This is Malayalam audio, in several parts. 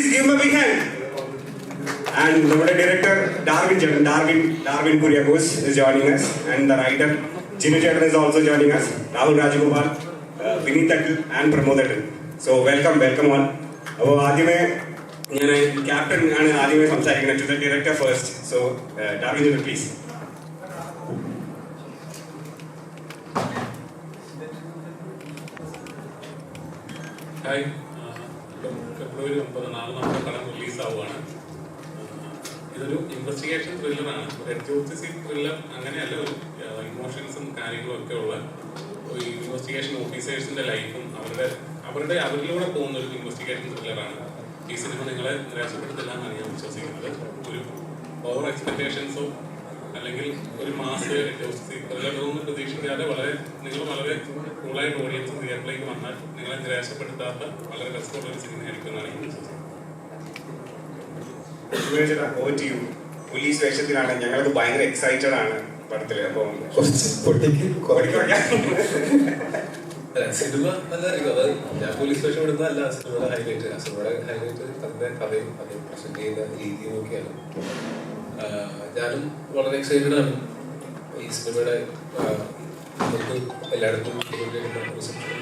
Please give him a big hand. And the director Darwin Kuriakose is joining us, and the writer Jinu Chetan is also joining us. Rahul Rajagopal, Vineet Attal, and Pramod Attal. So welcome all. അപ്പോൾ ആദ്യമേ ഞാൻ ക്യാപ്റ്റൻ ആണ് ആദ്യമേ സംസാരിക്കുന്നത്. To the director first. So Darwin ji please. Hi, February 9 നമ്മുടെ പടം റിലീസാവുകയാണ്. ഇതൊരു ഇൻവെസ്റ്റിഗേഷൻ ത്രില്ലറാണ്. ഒരു എൻജോയ്സി ത്രില്ലർ അങ്ങനെയല്ല, ഒരു ഇമോഷൻസും കാര്യങ്ങളും ഒക്കെ ഉള്ള ഒരു ഇൻവെസ്റ്റിഗേഷൻ ഓഫീസേഴ്സിന്റെ ലൈഫും അവരിലൂടെ പോകുന്ന ഒരു ഇൻവെസ്റ്റിഗേഷൻ ത്രില്ലറാണ്. ഈ സിനിമ നിങ്ങളെ നിരാശപ്പെടുത്തില്ല എന്നാണ് ഞാൻ വിശ്വസിക്കുന്നത്. ഒരു ഓവർ എക്സ്പെക്ടേഷൻസോ അല്ലെങ്കിൽ ഒരു മാസ് ത്രില്ലറൊന്നും പ്രതീക്ഷിക്കാതെ നിങ്ങൾ വളരെ കൂളായിട്ട് ഓഡിയൻസ് തിയേറ്ററിലേക്ക് വന്നാൽ നിങ്ങളെ നിരാശപ്പെടുത്താത്ത വളരെ രസമുള്ള ഒരു സിനിമയായിരിക്കും എന്നാണ് ഞാൻ വിശ്വസിക്കുന്നത്. പോലീസ് വേഷത്തിലാണ്. ഞങ്ങളത് ഭയങ്കര എക്സൈറ്റഡ് ആണ് പടത്തില്. അപ്പം സിനിമ നല്ലതായിരിക്കും. അത് ഞാൻ പോലീസ് വേഷം എടുത്തതല്ല സിനിമയുടെ ഹൈലൈറ്റ്. സിനിമയുടെ ഹൈലൈറ്റ് അതിന്റെ കഥയും അത് പ്രസന്റ് ചെയ്യുന്ന രീതിയും ഒക്കെയാണ്. ഞാനും വളരെ എക്സൈറ്റഡ് ആണ്. ഈ സിനിമയുടെ നമുക്ക് എല്ലായിടത്തും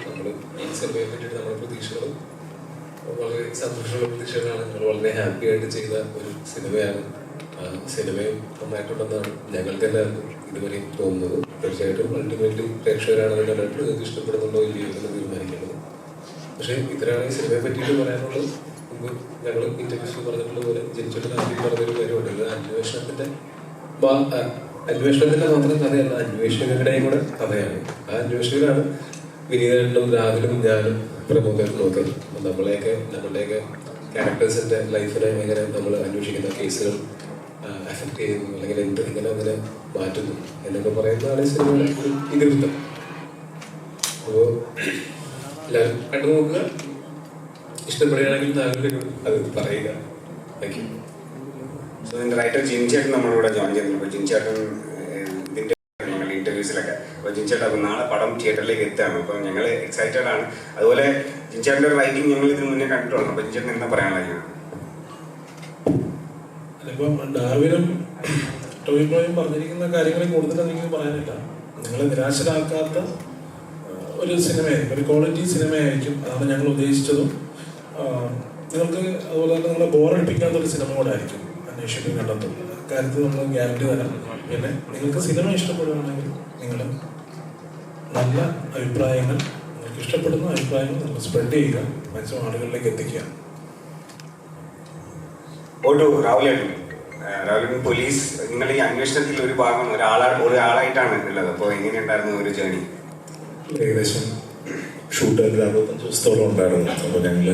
നമ്മൾ ഈ സിനിമയെ പറ്റിയിട്ട് നമ്മുടെ പ്രതീക്ഷകളും വളരെ സന്തോഷമുള്ള പ്രതീക്ഷകളാണ്. നമ്മൾ വളരെ ഹാപ്പി ആയിട്ട് ചെയ്ത ഒരു സിനിമയാണ്. സിനിമയും നന്നായിട്ടുണ്ടെന്നാണ് ഞങ്ങൾക്ക് എല്ലാവർക്കും ഇതുവരെ തോന്നുന്നത്. തീർച്ചയായിട്ടും അൾട്ടിമേറ്റ്ലി പ്രേക്ഷകരാണ് അതിൻ്റെ നിങ്ങൾക്ക് ഇഷ്ടപ്പെടുന്നുണ്ടോ ഇല്ലയോ എന്ന് തീരുമാനിക്കുന്നത്. പക്ഷേ ഇത്തരമാണ് ഈ സിനിമയെ പറ്റിയിട്ട് പറയാനുള്ളത്. മുമ്പ് ഞങ്ങൾ ഇന്റർവ്യൂസിൽ പറഞ്ഞിട്ടുള്ള പോലെ ജനിച്ചിട്ട് ആദ്യം പറഞ്ഞൊരു കാര്യമുണ്ട്. ഇത് അന്വേഷണത്തിന്റെ മാത്രം കഥയല്ല, അന്വേഷകരുടെയും കൂടെ കഥയാണ്. ആ അന്വേഷകരാണ് വിനീതനും രാഹുലും ഞാനും പ്രമോദനും ഒക്കെ. നമ്മളുടെയൊക്കെ ക്യാരക്ടേഴ്സിന്റെ ലൈഫിനെ എങ്ങനെ നമ്മൾ അന്വേഷിക്കുന്ന കേസുകൾ അഫക്ട് ചെയ്യുന്നു, അല്ലെങ്കിൽ എങ്ങനെ അതിനെ മാറ്റുന്നു എന്നൊക്കെ പറയുന്നതാണ് സിനിമയുടെ ഒരു ഇതിവൃത്തം. അപ്പോൾ എല്ലാവരും കണ്ടു നോക്കുക. ഇഷ്ടപ്പെടുകയാണെങ്കിൽ താങ്കൾ അത് പറയുക. Thank you. സോ ഇതിന്റെ റൈറ്റർ ജിൻ ചേട്ടൻ നമ്മളിവിടെ ജോയിൻ ചെയ്തിട്ടുണ്ട്. ജിൻ ചേട്ടൻ ഇതിന്റെ ഞങ്ങളുടെ ഇന്റർവ്യൂസിലൊക്കെ. അപ്പോൾ ജിൻ ചേട്ടൻ അപ്പോൾ നാളെ പടം തിയേറ്ററിലേക്ക് എത്തുകയാണ്. അപ്പോൾ ഞങ്ങൾ എക്സൈറ്റഡ് ആണ്. അതുപോലെ ജിൻ ചേട്ടൻ്റെ ഒരു റൈറ്റിംഗ് ഞങ്ങൾ ഇതിന് മുന്നേ കണ്ടിട്ടുണ്ട്. അപ്പോൾ ജിൻ ചേട്ടൻ എന്താ പറയാനുള്ളത്? അതിപ്പം ഡാർവിനും ടോയിബ്രോയും പറഞ്ഞിരിക്കുന്ന കാര്യങ്ങളിൽ കൂടുതൽ എനിക്ക് പറയാനില്ല. നിങ്ങളെ നിരാശരാക്കാത്ത ഒരു സിനിമയായിരിക്കും, ഒരു ക്വാളിറ്റി സിനിമയായിരിക്കും. അതാണ് ഞങ്ങൾ ഉദ്ദേശിച്ചതും. നിങ്ങൾക്ക് അതുപോലെ തന്നെ നിങ്ങളെ ബോറടിപ്പിക്കാത്ത ഒരു സിനിമ കൂടെ ആയിരിക്കും അന്വേഷിക്കും കണ്ടെത്തും. കാര്യത്തിൽ നമ്മൾ ഗ്യാരണ്ടി തരാം. പിന്നെ നിങ്ങൾക്ക് സിനിമ ഇഷ്ടപ്പെടുകയാണെങ്കിൽ നിങ്ങൾ നല്ല അഭിപ്രായങ്ങൾ, നിങ്ങൾക്ക് ഇഷ്ടപ്പെടുന്ന അഭിപ്രായങ്ങൾ നിങ്ങൾ സ്പ്രെഡ് ചെയ്യുക, മാക്സിമം ആളുകളിലേക്ക് എത്തിക്കുക. രാഹുൽ, പോലീസ് നിങ്ങൾ ഈ അന്വേഷണത്തിൽ ഒരു ഭാഗം ഒരാളായിട്ടാണ് ഉള്ളത്. അപ്പോൾ എങ്ങനെയുണ്ടായിരുന്നു ഒരു ജേണി? ഏകദേശം ഷൂട്ട് 25 ദിവസത്തോളം ഉണ്ടായിരുന്നു. അപ്പോൾ ഞങ്ങൾ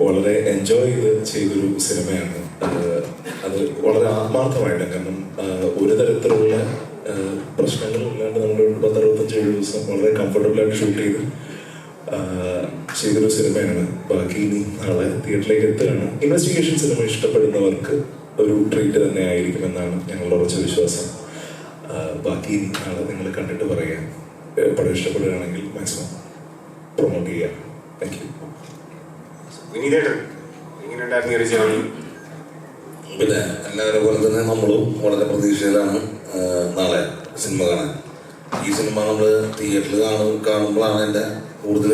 വളരെ എൻജോയ് ചെയ്തൊരു സിനിമയാണ്. അത് വളരെ ആത്മാർത്ഥമായിട്ട്, കാരണം ഒരു തരത്തിലുള്ള പ്രശ്നങ്ങളും ഇല്ലാണ്ട് നമ്മൾ 65 ദിവസം വളരെ കംഫർട്ടബിളായിട്ട് ഷൂട്ട് ചെയ്തൊരു സിനിമയാണ്. ബാക്കി ഇനി നാളെ തിയേറ്ററിലേക്ക് എത്തുകയാണ്. ഇൻവെസ്റ്റിഗേഷൻ സിനിമ ഇഷ്ടപ്പെടുന്നവർക്ക് ഒരു ട്രീറ്റ് തന്നെ ആയിരിക്കുമെന്നാണ് ഞങ്ങളുടെ ഉറച്ച വിശ്വാസം. ബാക്കി നാളെ നിങ്ങൾ കണ്ടിട്ട് പറയാം. പടം ഇഷ്ടപ്പെടുകയാണെങ്കിൽ മാക്സിമം പ്രൊമോട്ട് ചെയ്യാം. Thank you. പിന്നെ എല്ലാവരെ പോലെ തന്നെ നമ്മളും വളരെ പ്രതീക്ഷയിലാണ് നാളെ സിനിമ കാണാൻ. ഈ സിനിമ നമ്മൾ തിയേറ്ററിൽ കാണുമ്പോഴാണ് എൻ്റെ കൂടുതൽ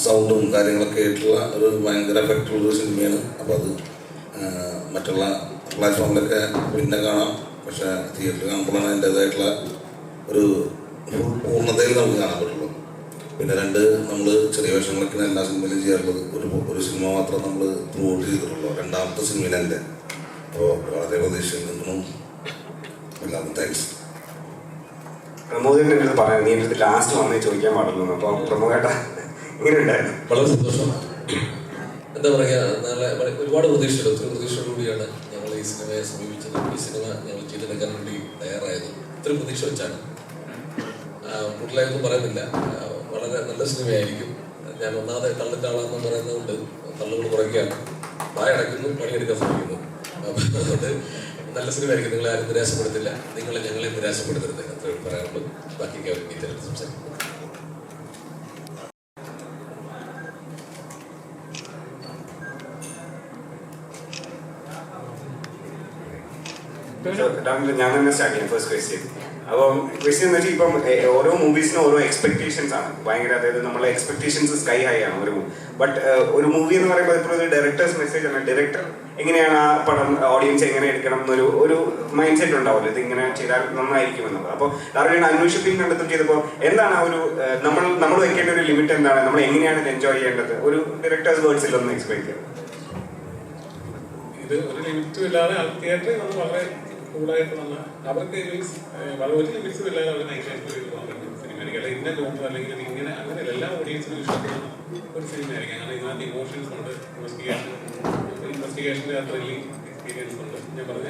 സൗണ്ടും കാര്യങ്ങളൊക്കെ ആയിട്ടുള്ള ഒരു ഭയങ്കര എഫക്റ്റുള്ളൊരു സിനിമയാണ്. അപ്പോൾ അത് മറ്റുള്ള പ്ലാറ്റ്ഫോമിലൊക്കെ പിന്നെ കാണാം. പക്ഷേ തിയേറ്ററിൽ കാണുമ്പോഴാണ് അതിൻ്റേതായിട്ടുള്ള ഒരു പൂർണ്ണതയിൽ നമുക്ക് കാണാൻ പറ്റുള്ളൂ. പിന്നെ നമ്മൾ ചെറിയ വേഷങ്ങളൊക്കെയാണ് എല്ലാ സിനിമയിലും ചെയ്യാറുള്ളത്. ഒരു സിനിമ മാത്രം നമ്മൾ പ്രൂവ് ചെയ്തിട്ടുള്ളൂ. രണ്ടാമത്തെ സിനിമയിലെൻ്റെ. അപ്പോൾ വളരെ പ്രതീക്ഷയിൽ നിന്നും എല്ലാവർക്കും താങ്ക്സ്. പ്രമോദിന്റെ അടുത്ത് പറയാം, നീ എൻ്റെ ലാസ്റ്റ് വന്നേ ചോദിക്കാൻ പാടുള്ളൂ. അപ്പോൾ പ്രമോദേട്ടാ എങ്ങനെയുണ്ടായിരുന്നു? വളരെ സന്തോഷം. എന്താ പറയുക, നല്ല ഒരുപാട് പ്രതീക്ഷയുണ്ട്. ഒത്തിരി പ്രതീക്ഷയോടുകൂടിയാണ് ഞങ്ങൾ ഈ സിനിമയെ സമീപിച്ചത്. ഈ സിനിമ ഞങ്ങൾ ചെയ്തെടുക്കാൻ വേണ്ടി തയ്യാറായത് ഒത്തിരി പ്രതീക്ഷ വെച്ചാണ്. കൂടുതലായൊന്നും പറയുന്നില്ല. വളരെ നല്ല സിനിമയായിരിക്കും. ഞാൻ ഒന്നാമത് തള്ളിൻ്റെ ആളാണെന്ന് പറയുന്നതുകൊണ്ട് തള്ളുകൾ കുറയ്ക്കുകയാണ്. വായടയ്ക്കുന്നു, പണിയെടുക്കാൻ ശ്രമിക്കുന്നു. അപ്പം അതുകൊണ്ട് നല്ല സിനിമയായിരിക്കും. നിങ്ങളെ ആരും നിരാശപ്പെടുത്തില്ല. ഞങ്ങളെ നിരാശപ്പെടുത്തരുത്. അത്ര പറയാനുള്ളൂ. ബാക്കിയൊക്കെ അവർ ഡീറ്റെയിൽ സംസാരിക്കും. ഞാൻ തന്നെ സ്റ്റാർട്ട് ചെയ്യാം ഫസ്റ്റ് ക്വസ്റ്റ്യൻ. അപ്പം ക്വസ്റ്റ്യൻ എന്ന് വെച്ചാൽ ഇപ്പം ഓരോ മൂവീസിനും ഓരോ എക്സ്പെക്ടേഷൻസ് ആണ് ഭയങ്കര, അതായത് നമ്മളെ എക്സ്പെക്ടേഷൻസ് സ്കൈ ഹൈ ആണ് ഒരു മൂവി. ബട്ട് ഒരു മൂവി എന്ന് പറയുമ്പോൾ ഇപ്പോൾ ഒരു ഡയറക്ടേഴ്സ് മെസ്സേജ് ആണ്. ഡയറക്ടർ എങ്ങനെയാണ് ആ പടം ഓഡിയൻസ് എങ്ങനെ എടുക്കണം എന്നൊരു ഒരു മൈൻഡ് സെറ്റ് ഉണ്ടാവുമല്ലോ, ഇത് ഇങ്ങനെ ചെയ്താൽ നന്നായിരിക്കും എന്നുള്ളത്. അപ്പോൾ ഡാർവിൻ അന്വേഷിപ്പിക്കും കണ്ടെത്തും ചെയ്തപ്പോൾ എന്താണ് ആ ഒരു നമ്മൾ വെക്കേണ്ട ഒരു ലിമിറ്റ് എന്താണ്, നമ്മൾ എങ്ങനെയാണ് ഇത് എൻജോയ് ചെയ്യേണ്ടത്, ഒരു ഡയറക്ടേഴ്സ് വേർഡ്സിൽ ഒന്ന് എക്സ്പ്ലെയിൻ ചെയ്യാം. ഇത് ഒരു ലിമിറ്റും ഇല്ലാതെ തിയേറ്ററിൽ നമ്മൾ വളരെ കൂടായിട്ട് നമ്മൾ അവർക്ക് വളരെ ഒരു ലിമിറ്റ്സും ഇല്ലാതെ അവർ നൈസായിട്ട് പോകാൻ പറ്റും സിനിമയായിരിക്കും. അല്ലെങ്കിൽ ഇന്ന ജോണർ അല്ലെങ്കിൽ ഇങ്ങനെ അങ്ങനെ എല്ലാ ഓഡിയൻസിനും ഇഷ്ടപ്പെടുന്ന ഒരു സിനിമയായിരിക്കും. അങ്ങനെ ഇതിനകത്ത് ഇമോഷൻസ് ഉണ്ട്, ഇൻവെസ്റ്റിഗേഷൻ്റെ ആ ത്രില്ലിംഗ് എക്സ്പീരിയൻസ് ഉണ്ട്. ഞാൻ പറഞ്ഞ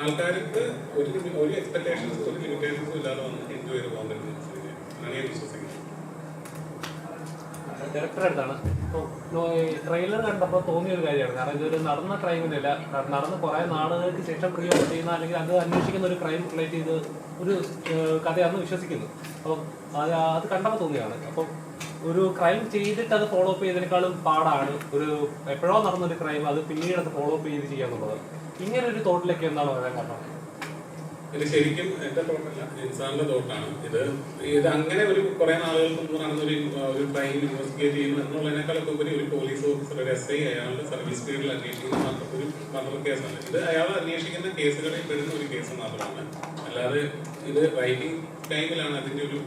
ആൾക്കാർക്ക് ഒരു എക്സ്പെക്ടേഷൻസും ഒരു ലിമിറ്റേഷൻസും ഇല്ലാതെ വന്ന് എൻജോയ് ചെയ്ത് പോകാൻ പറ്റുന്ന സിനിമയാണ്. അങ്ങനെ ഞാൻ വിശ്വസിക്കുന്നത്. ഡയറക്ടർ അടുത്താണ്. ട്രെയിലർ കണ്ടപ്പോൾ തോന്നിയ ഒരു കാര്യമാണ്. കാരണം ഇതൊരു നടന്ന ക്രൈമിനല്ല, നടന്ന് കുറേ നാളുകൾക്ക് ശേഷം റിയോട്ട് ചെയ്യുന്ന അല്ലെങ്കിൽ അത് അന്വേഷിക്കുന്ന ഒരു ക്രൈം റിലേറ്റ് ചെയ്ത് ഒരു കഥയാണെന്ന് വിശ്വസിക്കുന്നു. അപ്പം അത് കണ്ടപ്പോൾ തോന്നിയാണ്. അപ്പം ഒരു ക്രൈം ചെയ്തിട്ട് അത് ഫോളോ അപ്പ് ചെയ്തതിനേക്കാളും പാടാണ് ഒരു എപ്പോഴോ നടന്നൊരു ക്രൈം അത് പിന്നീട് അത് ഫോളോ അപ്പ് ചെയ്ത് ചെയ്യാന്നുള്ളത്. ഇങ്ങനെ ഒരു തോട്ടിലേക്ക് എന്താണ് പറയാൻ കാരണം? ഇത് ശരിക്കും എന്റെ തോട്ടല്ല, ഇൻസാന്റെ തോട്ടാണ്. ഇത് അങ്ങനെ ഒരു കുറെ നാളുകൾക്ക് മുമ്പ് നടന്നൊരു ക്രൈം ഇൻവെസ്റ്റിഗേറ്റ് ചെയ്യുന്നു എന്നുള്ളതിനേക്കാളൊക്കെ ഉപരി ഒരു പോലീസ് ഓഫീസർ, ഒരു SI അയാളുടെ സർവീസ് പീരീഡിൽ അന്വേഷിക്കുന്ന ഒരു മർഡർ കേസാണ്. ഇത് അയാൾ അന്വേഷിക്കുന്ന കേസുകളിൽ പെടുന്ന ഒരു കേസ് മാത്രമാണ്. അല്ലാതെ ഇത് റൈറ്റിംഗ് ടൈമിലാണ് അതിന്റെ ഒരു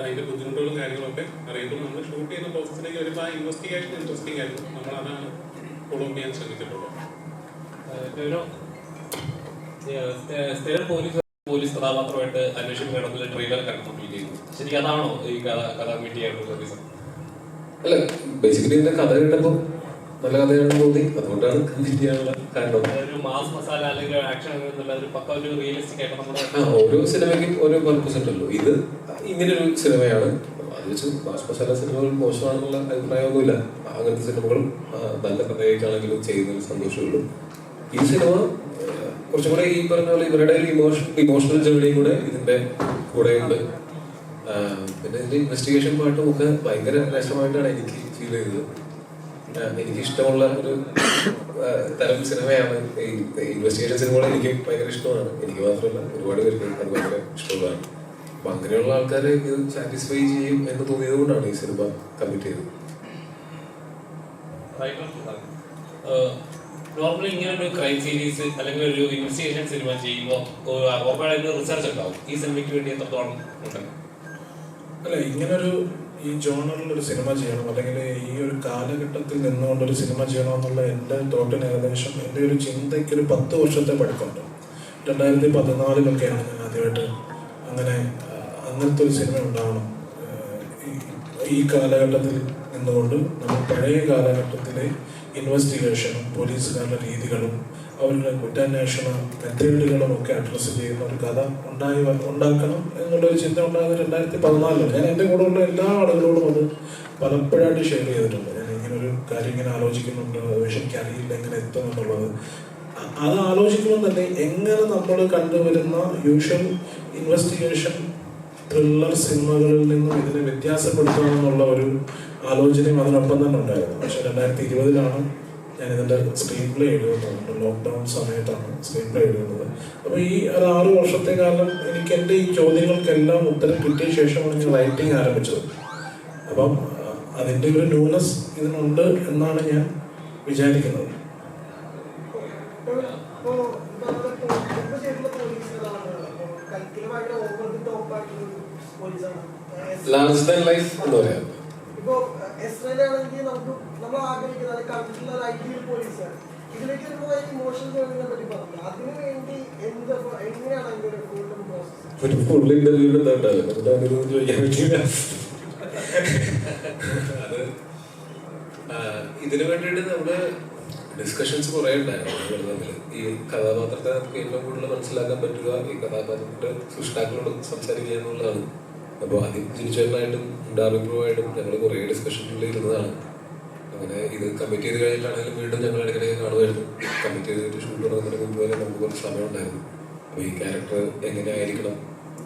അതിന്റെ ബുദ്ധിമുട്ടുകളും കാര്യങ്ങളൊക്കെ അറിയുമ്പോൾ നമ്മൾ ഷൂട്ട് ചെയ്യുന്ന പ്രോസസ്സിലേക്ക് വരുമ്പോൾ ആ ഇൻവെസ്റ്റിഗേഷൻ ഇൻട്രസ്റ്റിംഗ് ആയിരുന്നു. നമ്മൾ അതാണ് ഫോളോ ചെയ്യാൻ ശ്രമിച്ചിട്ടുള്ളത്. സ്ഥിരം പോലീസ് കഥാപാത്രമായിട്ട് അന്വേഷണം വേണമെന്നുള്ള ട്രെയിലർ കൺഫ്യൂട്ട് ചെയ്തു. ശരിക്കും അതാണോ ഈ കഥ മീറ്റ് ചെയ്യാനുള്ള റീസൺ? അല്ല, ബേസിക്കലി ഇതിന്റെ കഥ കേട്ടപ്പോൾ നല്ല കഥയാണെന്ന് തോന്നി, അതുകൊണ്ടാണ് കമ്മിറ്റ് ചെയ്യാനുള്ള കാരണം. ഒരു മാസ് മസാല അല്ലെങ്കിൽ ആക്ഷൻ ഒരു പക്ക ഒരു റിയലിസ്റ്റിക് ആയിട്ട് നമ്മുടെ ഓരോ സിനിമയ്ക്കും ഓരോ പർപ്പസ് ഉണ്ടല്ലോ. ഇത് ഇങ്ങനൊരു സിനിമയാണ്. അത് വെച്ച് മാസ് മസാല സിനിമകൾ മോശമാണെന്നുള്ള അഭിപ്രായമൊന്നുമില്ല. അങ്ങനത്തെ സിനിമകളും നല്ല കഥയായിട്ടാണെങ്കിലും ചെയ്യുന്നതിൽ സന്തോഷമുള്ളൂ. ഈ സിനിമ കുറച്ചും കൂടെ ഈ പറഞ്ഞ പോലെ ഇവരുടെ ഒരു ഇമോഷണൽ ജേർണിയും കൂടെ ഇതിന്റെ കൂടെ ഉണ്ട്. പിന്നെ ഇതിന്റെ ഇൻവെസ്റ്റിഗേഷൻ പാട്ടും ഒക്കെ ഭയങ്കര രസമായിട്ടാണ് എനിക്ക് ഫീൽ ചെയ്തത്. എനിക്ക് ഇഷ്ടമുള്ള ഒരു തരം സിനിമയാണ് ഇൻവെസ്റ്റിഗേഷൻ സിനിമകൾ. എനിക്ക് ഭയങ്കര ഇഷ്ടമാണ്. എനിക്ക് മാത്രമല്ല, ഒരുപാട് പേർക്ക് അത് ഭയങ്കര ഇഷ്ടമുള്ളതാണ്. അപ്പൊ അങ്ങനെയുള്ള ആൾക്കാരെ ഇത് സാറ്റിസ്ഫൈ ചെയ്യും എന്ന് തോന്നിയത് കൊണ്ടാണ് ഈ സിനിമ കമ്മിറ്റ് ചെയ്തത്. നോർമലി ഇങ്ങനെ ഒരു ക്രൈം സീരീസ് അല്ലെങ്കിൽ ഒരു ഇൻവെസ്റ്റിഗേഷൻ സിനിമ ചെയ്യുമ്പോൾ ഉറപ്പായിട്ട് റിസർച്ച് ഉണ്ടാവും. ഈ സിനിമയ്ക്ക് വേണ്ടി എത്രത്തോളം ഉണ്ട്? അല്ല, ഇങ്ങനൊരു ഈ ജോണറിലൊരു സിനിമ ചെയ്യണം അല്ലെങ്കിൽ ഈ ഒരു കാലഘട്ടത്തിൽ നിന്നുകൊണ്ടൊരു സിനിമ ചെയ്യണമെന്നുള്ള എൻ്റെ തോട്ടിന് ഏകദേശം എൻ്റെ ഒരു ചിന്തയ്ക്ക് ഒരു 10 വർഷത്തെ പഴക്കമുണ്ട്. 2014 ഞാൻ ആദ്യമായിട്ട് അങ്ങനത്തെ ഒരു സിനിമ ഉണ്ടാവണം. ഈ കാലഘട്ടത്തിൽ നിന്നുകൊണ്ട് നമ്മൾ പഴയ കാലഘട്ടത്തിലെ ഇൻവെസ്റ്റിഗേഷനും പോലീസുകാരുടെ രീതികളും അവരുടെ കുറ്റാന്വേഷണ മെത്തേഡുകളും ഒക്കെ അഡ്രസ്സ് ചെയ്യുന്ന ഒരു കഥ ഉണ്ടാക്കണം എന്നുള്ളൊരു ചിന്ത ഉണ്ടായത് 2014. ഞാൻ എൻ്റെ കൂടെ ഉള്ള എല്ലാ ആളുകളോടും അത് പലപ്പോഴായിട്ട് ഷെയർ ചെയ്തിട്ടുണ്ട്. ഞാൻ ഇങ്ങനൊരു കാര്യം ഇങ്ങനെ ആലോചിക്കുന്നുണ്ട്, പക്ഷെ എനിക്കറിയില്ല എങ്ങനെ എത്തും എന്നുള്ളത്. അത് ആലോചിക്കുമ്പോൾ തന്നെ എങ്ങനെ നമ്മൾ കണ്ടുവരുന്ന യൂഷ്വൽ ഇൻവെസ്റ്റിഗേഷൻ ത്രില്ലർ സിനിമകളിൽ നിന്നും ഇതിനെ വ്യത്യാസപ്പെടുത്താമെന്നുള്ള ഒരു ആലോചനയും അതിനൊപ്പം തന്നെ ഉണ്ടായിരുന്നു. പക്ഷെ 2020 ഞാൻ ഇതിൻ്റെ സ്ക്രീൻ പ്ലേ എഴുതുന്നുണ്ട്. ലോക്ക്ഡൗൺ സമയത്താണ് സ്ക്രീൻ പ്ലേ എഴുതുന്നത്. അപ്പോൾ ഈ ഒരു 6 വർഷത്തെ കാലം എനിക്ക് എൻ്റെ ഈ ചോദ്യങ്ങൾക്കെല്ലാം ഉത്തരം കിട്ടിയ ശേഷമാണ് ഞാൻ റൈറ്റിംഗ് ആരംഭിച്ചത്. അപ്പം അതിൻ്റെ ഒരു ന്യൂനസ് ഇതിനുണ്ട് എന്നാണ് ഞാൻ വിചാരിക്കുന്നത്. ലാർജർ ദാൻ ലൈഫ് എന്ന് പറയാം. ഇപ്പോ എസ്രയിലാണെങ്കിൽ നമ്മൾ ആഗ്രഹിക്കുന്നത് കണ്ടിട്ടുള്ള ഒരു ഐഡിയൽ പോലീസാണ്. ഇതിലേക്ക് ഇമോഷണൽ ജേർണിനെ പറ്റി പറഞ്ഞു. അതിനു വേണ്ടി എങ്ങനെയാണ് അതിന്റെ ഒരു കൂടുതൽ പ്രോസസ്? ഒരു ഫുൾ ഇന്റർവ്യൂ അത് ഇതിനു വേണ്ടിയിട്ട് നമ്മുടെ ഡിസ്കഷൻസ് കുറേ ഉണ്ടായിരുന്നു. ഈ കഥാപാത്രത്തെ നമുക്ക് ഏറ്റവും കൂടുതൽ മനസ്സിലാക്കാൻ പറ്റുക ഈ കഥാപാത്രത്തിന്റെ സൃഷ്ടാക്കളോട് സംസാരിക്കുക എന്നുള്ളതാണ്. അപ്പോൾ ആദ്യം ജിനിച്ചേട്ടനായിട്ടും ഡാർവിൻബ്രോയായിട്ടും ഞങ്ങൾ കുറേ ഡിസ്കഷനിൽ ഇരുന്നതാണ്. അങ്ങനെ ഇത് കമ്മിറ്റ് ചെയ്ത് കഴിഞ്ഞിട്ടാണെങ്കിലും വീണ്ടും ഞങ്ങൾ ഇടയ്ക്കിടയ്ക്ക് കാണുമായിരുന്നു. കമ്മിറ്റ് ചെയ്തിട്ട് ഷൂട്ട് തുടങ്ങുന്നതിന് മുമ്പ് വരെ നമുക്ക് കുറച്ച് സമയം ഉണ്ടായിരുന്നു. അപ്പോൾ ഈ ക്യാരക്ടർ എങ്ങനെയായിരിക്കണം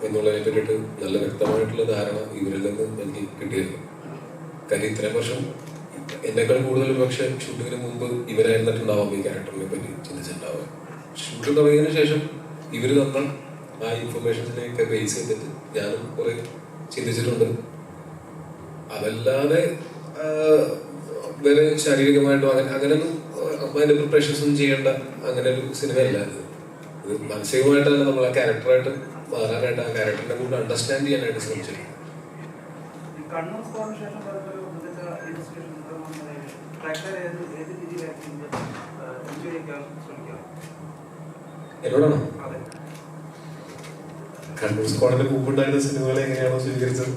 എന്നുള്ളതിനെ പറ്റിയിട്ട് നല്ല വ്യക്തമായിട്ടുള്ള ധാരണ ഇവരിൽ നിന്ന് എനിക്ക് കിട്ടിയിരുന്നു. കാര്യം ഇത്രയും വർഷം എന്നെക്കാൾ കൂടുതൽ പക്ഷേ ഷൂട്ടിങ്ങിന് മുമ്പ് ഇവരായിരുന്നിട്ടുണ്ടാവാം ഈ ക്യാരക്ടറിനെ പറ്റി ചിന്തിച്ചിട്ടുണ്ടാവുക. ഷൂട്ട് തുടങ്ങിയതിനു ശേഷം ഇവർ തന്ന ആ ഇൻഫർമേഷൻസിനെയൊക്കെ ബേസ് ചെയ്തിട്ട് ഞാനും കുറെ ചിന്തിച്ചിട്ടുണ്ട്. അതല്ലാതെ വേറെ ശാരീരികമായിട്ടോ അങ്ങനെയൊന്നും അതിന്റെ പ്രിപ്പറേഷൻസ് ഒന്നും ചെയ്യേണ്ട അങ്ങനെ ഒരു സിനിമയല്ല ഇത്. ഇത് മാനസികമായിട്ട് തന്നെ നമ്മൾ ആ ക്യാരക്ടറായിട്ട് മാറാനായിട്ട് ആ ക്യാരക്ടറിനെ കൂടെ അണ്ടർസ്റ്റാൻഡ് ചെയ്യാനായിട്ട് ശ്രമിച്ചിട്ടുണ്ട്. എന്നോടാണോ? കണ്ണൂർ സ്ക്വാഡിന്റെ മുമ്പുണ്ടായിരുന്ന സിനിമകളെ എങ്ങനെയാണോ സ്വീകരിച്ചത്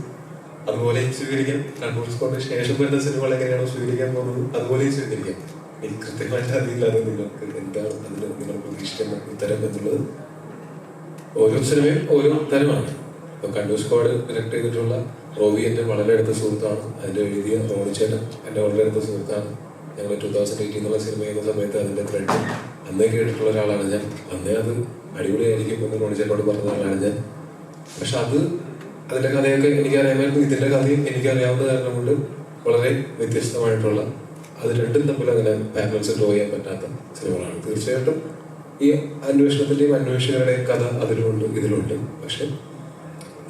അതുപോലെയും സ്വീകരിക്കാം. കണ്ണൂർ സ്ക്വാഡിന് ശേഷം വരുന്ന സിനിമകൾ എങ്ങനെയാണോ സ്വീകരിക്കാൻ പോകുന്നത് അതുപോലെയും സ്വീകരിക്കാം. എനിക്ക് കൃത്യമായിട്ട് അറിയില്ലാതെ നിങ്ങൾക്ക് എന്താണ് അതിന് നിങ്ങൾ പ്രതീക്ഷിക്കുന്ന ഉത്തരം എന്നുള്ളത്. ഓരോ സിനിമയും ഓരോ തരമാണ്. ഇപ്പൊ കണ്ണൂർ സ്ക്വാഡ് ഡയറക്ട് ചെയ്തിട്ടുള്ള റോബി എന്റെ വളരെ അടുത്ത സുഹൃത്താണ്. അതിന്റെ എഴുതിയ റോണിച്ചേട്ടൻ എന്റെ വളരെ അടുത്ത സുഹൃത്താണ്. ഞങ്ങൾ 2018 സിനിമ ചെയ്യുന്ന സമയത്ത് അതിന്റെ ത്രെഡ് അന്നേ കേട്ടിട്ടുള്ള ഒരാളാണ് ഞാൻ. അന്നേ അത് അടിപൊളിയായിരിക്കും എന്ന് റോണിച്ചേട്ടനോട് പറഞ്ഞ ആളാണ് ഞാൻ. പക്ഷെ അതിന്റെ കഥയൊക്കെ എനിക്കറിയാമായിരുന്നു. ഇതിന്റെ കഥയും എനിക്കറിയാവുന്ന കാരണം കൊണ്ട് വളരെ വ്യത്യസ്തമായിട്ടുള്ള, അത് രണ്ടും തമ്മിൽ അങ്ങനെ പാരലൽസ് ഡ്രോ ചെയ്യാൻ പറ്റാത്ത സിനിമകളാണ്. തീർച്ചയായിട്ടും ഈ അന്വേഷണത്തിന്റെയും അന്വേഷകരുടെയും കഥ അതിലുമുണ്ട് ഇതിലുണ്ട്. പക്ഷെ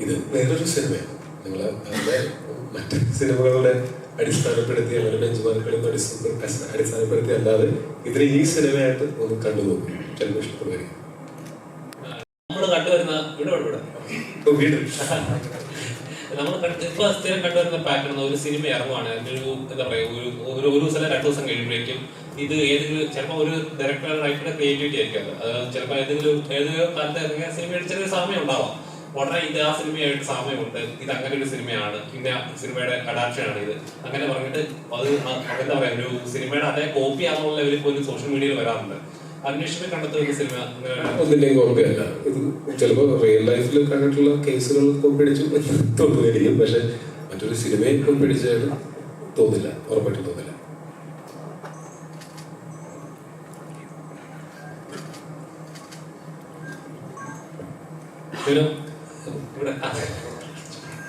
ഇത് വേറൊരു സിനിമയാണ്. നിങ്ങൾ അതിന്റെ മറ്റ് സിനിമകളുടെ അടിസ്ഥാനപ്പെടുത്തി അങ്ങനെ ബെഞ്ചുമാർക്കുകളും അടിസ്ഥാനപ്പെടുത്തി അല്ലാതെ ഇതിനെ ഈ സിനിമയായിട്ട് ഒന്ന് കണ്ടുപോകും. ചിലപ്പോൾ ഇഷ്ടപ്പെടുകയും നമ്മൾ കണ്ടുവരുന്ന വീട് നമ്മൾ ഇപ്പൊ സ്ഥിരം കണ്ടുവരുന്ന പാറ്റേൺ ഒരു സിനിമ ഇറങ്ങുവാണ്, അതിന്റെ ഒരു എന്താ പറയുക ഒരു ദിവസം 2 ദിവസം കഴിയുമ്പോഴേക്കും ഇത് ഏതെങ്കിലും ചിലപ്പോൾ ഒരു ഡയറക്ടർ റൈറ്ററുടെ ക്രിയേറ്റിവിറ്റി ആയിരിക്കും. അത് ചിലപ്പോൾ ഏതെങ്കിലും കാലത്ത് ഇറങ്ങിയ സിനിമയുടെ ചെറിയ സാമ്യം ഉണ്ടാവാം. ഉടനെ ഇത് ആ സിനിമയായിട്ട് സാമ്യമുണ്ട്, ഇത് അങ്ങനെ ഒരു സിനിമയാണ്, ഇന്ന സിനിമയുടെ അഡാപ്ഷനാണ് ഇത് അങ്ങനെ പറഞ്ഞിട്ട് അത് എന്താ പറയാ ഒരു സിനിമയുടെ അതേ കോപ്പി ആണെന്നുള്ള ലെവലിൽ പോലും സോഷ്യൽ മീഡിയയിൽ വരാറുണ്ട്. അന്വേഷണം കണ്ടെത്തുന്ന സിനിമ ഒന്നിന്റെയും കോപ്പിയല്ല. ഇത് ചിലപ്പോൾ റിയൽ ലൈഫിൽ കണ്ടിട്ടുള്ള കേസുകൾ കോപ്പിയടിച്ചു തോന്നുമായിരിക്കും. പക്ഷെ മറ്റൊരു സിനിമയെ കോപ്പിയടിച്ചായിട്ട് തോന്നില്ല, ഉറപ്പായിട്ടും തോന്നില്ല.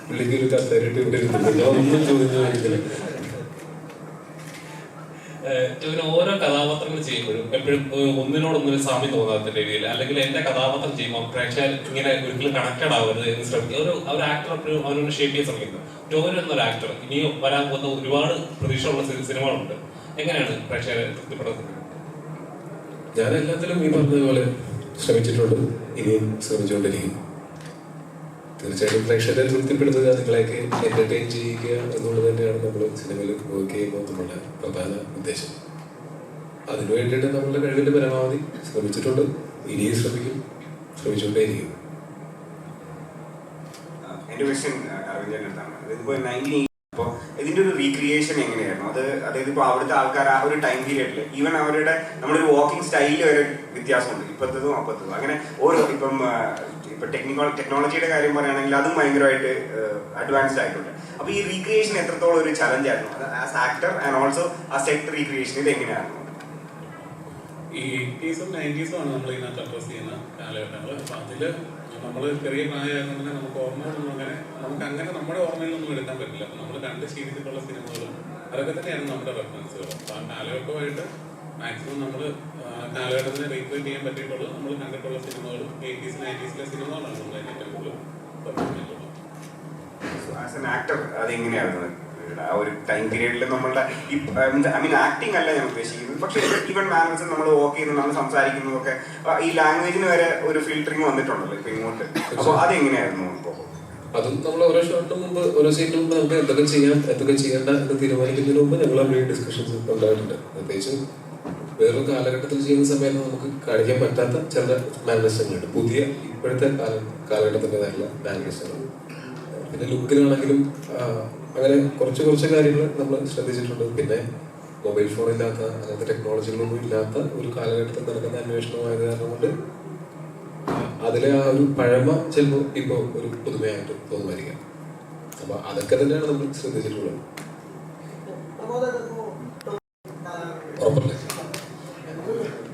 പുള്ളിക്ക് ഒരു കസേരയിട്ട് ഇവിടെ ഇരുന്നില്ല, ഒന്നും ചോദിച്ചില്ല. ഓരോ കഥാപാത്രങ്ങൾ ചെയ്യുമ്പോഴും എപ്പോഴും ഒന്നിനോടൊന്നും സാമ്യം തോന്നാത്ത രീതിയിൽ അല്ലെങ്കിൽ എന്റെ കഥാപാത്രം ചെയ്യുമ്പോൾ പ്രേക്ഷകർ ഇങ്ങനെ ഒരിക്കലും കണക്റ്റഡ് ആവരുത് എന്ന് ശ്രമിക്കും. ഒരു ആക്ടർ എപ്പോഴും അവനൊന്ന് ഷേപ്പ് ചെയ്യാൻ ശ്രമിക്കുന്നു. ടോവിനോ എന്നൊരു ആക്ടർ ഇനിയും വരാൻ പോകുന്ന ഒരുപാട് പ്രതീക്ഷയുള്ള സിനിമകളുണ്ട്. എങ്ങനെയാണ് പ്രേക്ഷകരെ തൃപ്തിപ്പെടുത്തുന്നത്? ഞാൻ എല്ലാത്തിലും ഈ പറഞ്ഞതുപോലെ ശ്രമിച്ചിട്ടുണ്ട്, ഇനിയും ശ്രമിച്ചുകൊണ്ടിരിക്കും. തീർച്ചയായിട്ടും പ്രേക്ഷകരെ തൃപ്തിപ്പെടുത്തുക, നിങ്ങളെയൊക്കെ എന്റർടൈൻ ചെയ്യുക എന്നുള്ളത് തന്നെയാണ് നമ്മൾ സിനിമയിൽ വർക്ക് ചെയ്യുമ്പോൾ നമ്മുടെ പ്രധാന ഉദ്ദേശം. അതിനു വേണ്ടിയിട്ട് നമ്മളുടെ കഴിവിന്റെ പരമാവധി ശ്രമിച്ചിട്ടുണ്ട്, ഇനിയും ശ്രമിച്ചുകൊണ്ടേയിരിക്കും. എന്റെ ക്വസ്റ്റ്യൻ അപ്പോൾ ഇതിന്റെ ഒരു റീക്രിയേഷൻ എങ്ങനെയായിരുന്നു? അതായത് ഇപ്പൊ അവിടുത്തെ ആൾക്കാർ ആ ഒരു ടൈം പീരിയഡിൽ ഈവൻ അവരുടെ നമ്മുടെ ഒരു വാക്കിംഗ് സ്റ്റൈലിൽ വരെ വ്യത്യാസമുണ്ട്, ഇപ്പോഴത്തതും അപ്പോഴത്തതും. അങ്ങനെ ഓരോ ഇപ്പൊ ടെക്നോളജിയുടെ കാര്യം പറയുകയാണെങ്കിൽ അതും ഭയങ്കരമായിട്ട് അഡ്വാൻസ്ഡ് ആയിട്ടുണ്ട്. അപ്പൊ ഈ റീക്രിയേഷൻ എത്രത്തോളം ഒരു ചലഞ്ച് ആയിരുന്നു ആസ് ആക്ടർ ആൻഡ് ഓൾസോ ആ സെറ്റ് റീക്രിയേഷൻ? ഇത് എങ്ങനെയായിരുന്നു? ഈ 80s ഉം 90s ഉം ആണ് നമ്മൾ ഇതിനകത്ത് അഡ്രസ് ചെയ്യുന്ന കാലഘട്ടങ്ങൾ. അപ്പൊ അതില് നമ്മൾ ചെറിയ പ്രായമായതുകൊണ്ട് തന്നെ നമുക്ക് ഓർമ്മകളൊന്നും അങ്ങനെ നമ്മുടെ ഓർമ്മയിലൊന്നും എടുക്കാൻ പറ്റില്ല. അപ്പൊ നമ്മൾ കണ്ട് ശീലിച്ചിട്ടുള്ള സിനിമകളും അതൊക്കെ തന്നെയാണ് നമ്മുടെ റെഫറൻസുകൾ. അപ്പൊ ആ കാലഘട്ടമായിട്ട് മാക്സിമം നമ്മൾ കാലഘട്ടത്തിനെ റീക്രിയേറ്റ് ചെയ്യാൻ പറ്റിയിട്ടുള്ളത് നമ്മൾ കണ്ടിട്ടുള്ള സിനിമകളും 80s 90s സിനിമകളാണ് നമ്മൾ ഏറ്റവും കൂടുതൽ പറഞ്ഞിട്ടുള്ളത്. ആസ് എൻ ആക്ടർ അതെങ്ങനെയായിരുന്നു ആ ഒരു ടൈം പീരീഡിൽ നമ്മളുടെ ഐ മീൻ ആക്ടിങ് അല്ല ഞാൻ ഉദ്ദേശിക്കുന്നത്, പക്ഷേ ഈവൻ മാനേഴ്സ് നമ്മൾ വർക്ക് ചെയ്യുന്നത് നമ്മൾ സംസാരിക്കുന്നതൊക്കെ ഈ ലാംഗ്വേജിന് വരെ ഒരു ഫിൽറ്ററിങ് വന്നിട്ടുണ്ടല്ലോ ഇപ്പൊ ഇങ്ങോട്ട്. അപ്പോൾ അതെങ്ങനെയായിരുന്നു? ഇപ്പോൾ അതും നമ്മൾ ഓരോ ഷോട്ടിന് മുമ്പ് ഓരോ സീറ്റിന് മുമ്പ് നമുക്ക് എന്തൊക്കെ ചെയ്യാം എന്തൊക്കെ ചെയ്യേണ്ട എന്ന് തീരുമാനിക്കുന്നതിന് മുമ്പ് ഞങ്ങൾ അവിടെ ഡിസ്കഷൻസ് ഉണ്ടായിട്ടുണ്ട്. പ്രത്യേകിച്ച് വേറൊരു കാലഘട്ടത്തിൽ ചെയ്യുന്ന സമയത്ത് നമുക്ക് കാണിക്കാൻ പറ്റാത്ത ചില മാനേഴ്സുകളുണ്ട്, പുതിയ ഇപ്പോഴത്തെ കാലഘട്ടത്തിൻ്റെതായിട്ടുള്ള മാനേഴ്സുകൾ. പിന്നെ ലുക്കിലാണെങ്കിലും അങ്ങനെ കുറച്ച് കാര്യങ്ങൾ നമ്മൾ ശ്രദ്ധിച്ചിട്ടുണ്ട്. പിന്നെ മൊബൈൽ ഫോൺ ഇല്ലാത്ത അങ്ങനത്തെ ടെക്നോളജികളൊന്നും ഇല്ലാത്ത ഒരു കാലഘട്ടത്തിൽ നടക്കുന്ന അന്വേഷണമായത് കാരണം കൊണ്ട് അതിലെ ആ ഒരു പഴമ ചിലപ്പോൾ ഇപ്പോൾ ഒരു പുതുമയായിട്ട് തോന്നുമായിരിക്കാം. അപ്പൊ അതൊക്കെ തന്നെയാണ് നമ്മൾ ശ്രദ്ധിച്ചിട്ടുള്ളത്. ഉറപ്പല്ലേ?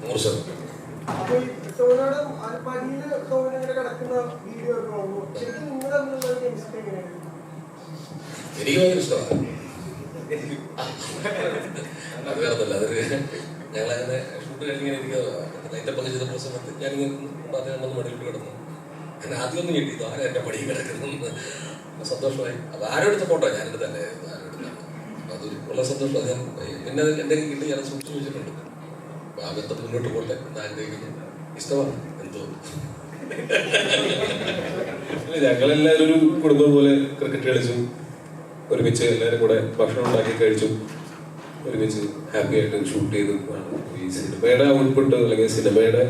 100%. എനിക്ക് ഭയങ്കര ഇഷ്ടമാണ്. അത് വേറതല്ല, അതൊരു ഞങ്ങളങ്ങനെ ഷൂട്ട് കഴിഞ്ഞിങ്ങനെ ഇരിക്കുക. അതിൻ്റെ പങ്ക് ചെയ്ത സമയത്ത് ഞാനിങ്ങനെ അദ്ദേഹം മടിയിൽ കിടന്നു. അങ്ങനെ ആദ്യം ഒന്നും കിട്ടി, ആരും എൻ്റെ മടിയിൽ കിടക്കുന്നു. സന്തോഷമായി. അത് ആരോടുത്ത ഫോട്ടോ ഞാനെടുത്ത് തന്നെ ആരോടുത്താണ്. അതൊരു ഉള്ള സന്തോഷം. ഞാൻ പിന്നെ അത് എൻ്റെ കിട്ടി ഞാൻ സൂക്ഷിച്ചു വെച്ചിട്ടുണ്ട്. ആ ബന്ധം മുന്നോട്ട് പോട്ടെ എന്ന് ആഗ്രഹിക്കുന്നു. ഇഷ്ടമാണ് എന്തോ. ഞങ്ങളെല്ലാവരും ഒരു കുടുംബം പോലെ ക്രിക്കറ്റ് കളിച്ചു, ഒരുമിച്ച് എല്ലാവരും കൂടെ ഭക്ഷണം ഉണ്ടാക്കി കഴിച്ചു, ഒരുമിച്ച് ഹാപ്പി ആയിട്ട് ഷൂട്ട് ചെയ്തു. ഈ സിനിമയുടെ ഔട്ട്പുട്ട് അല്ലെങ്കിൽ സിനിമയുടെ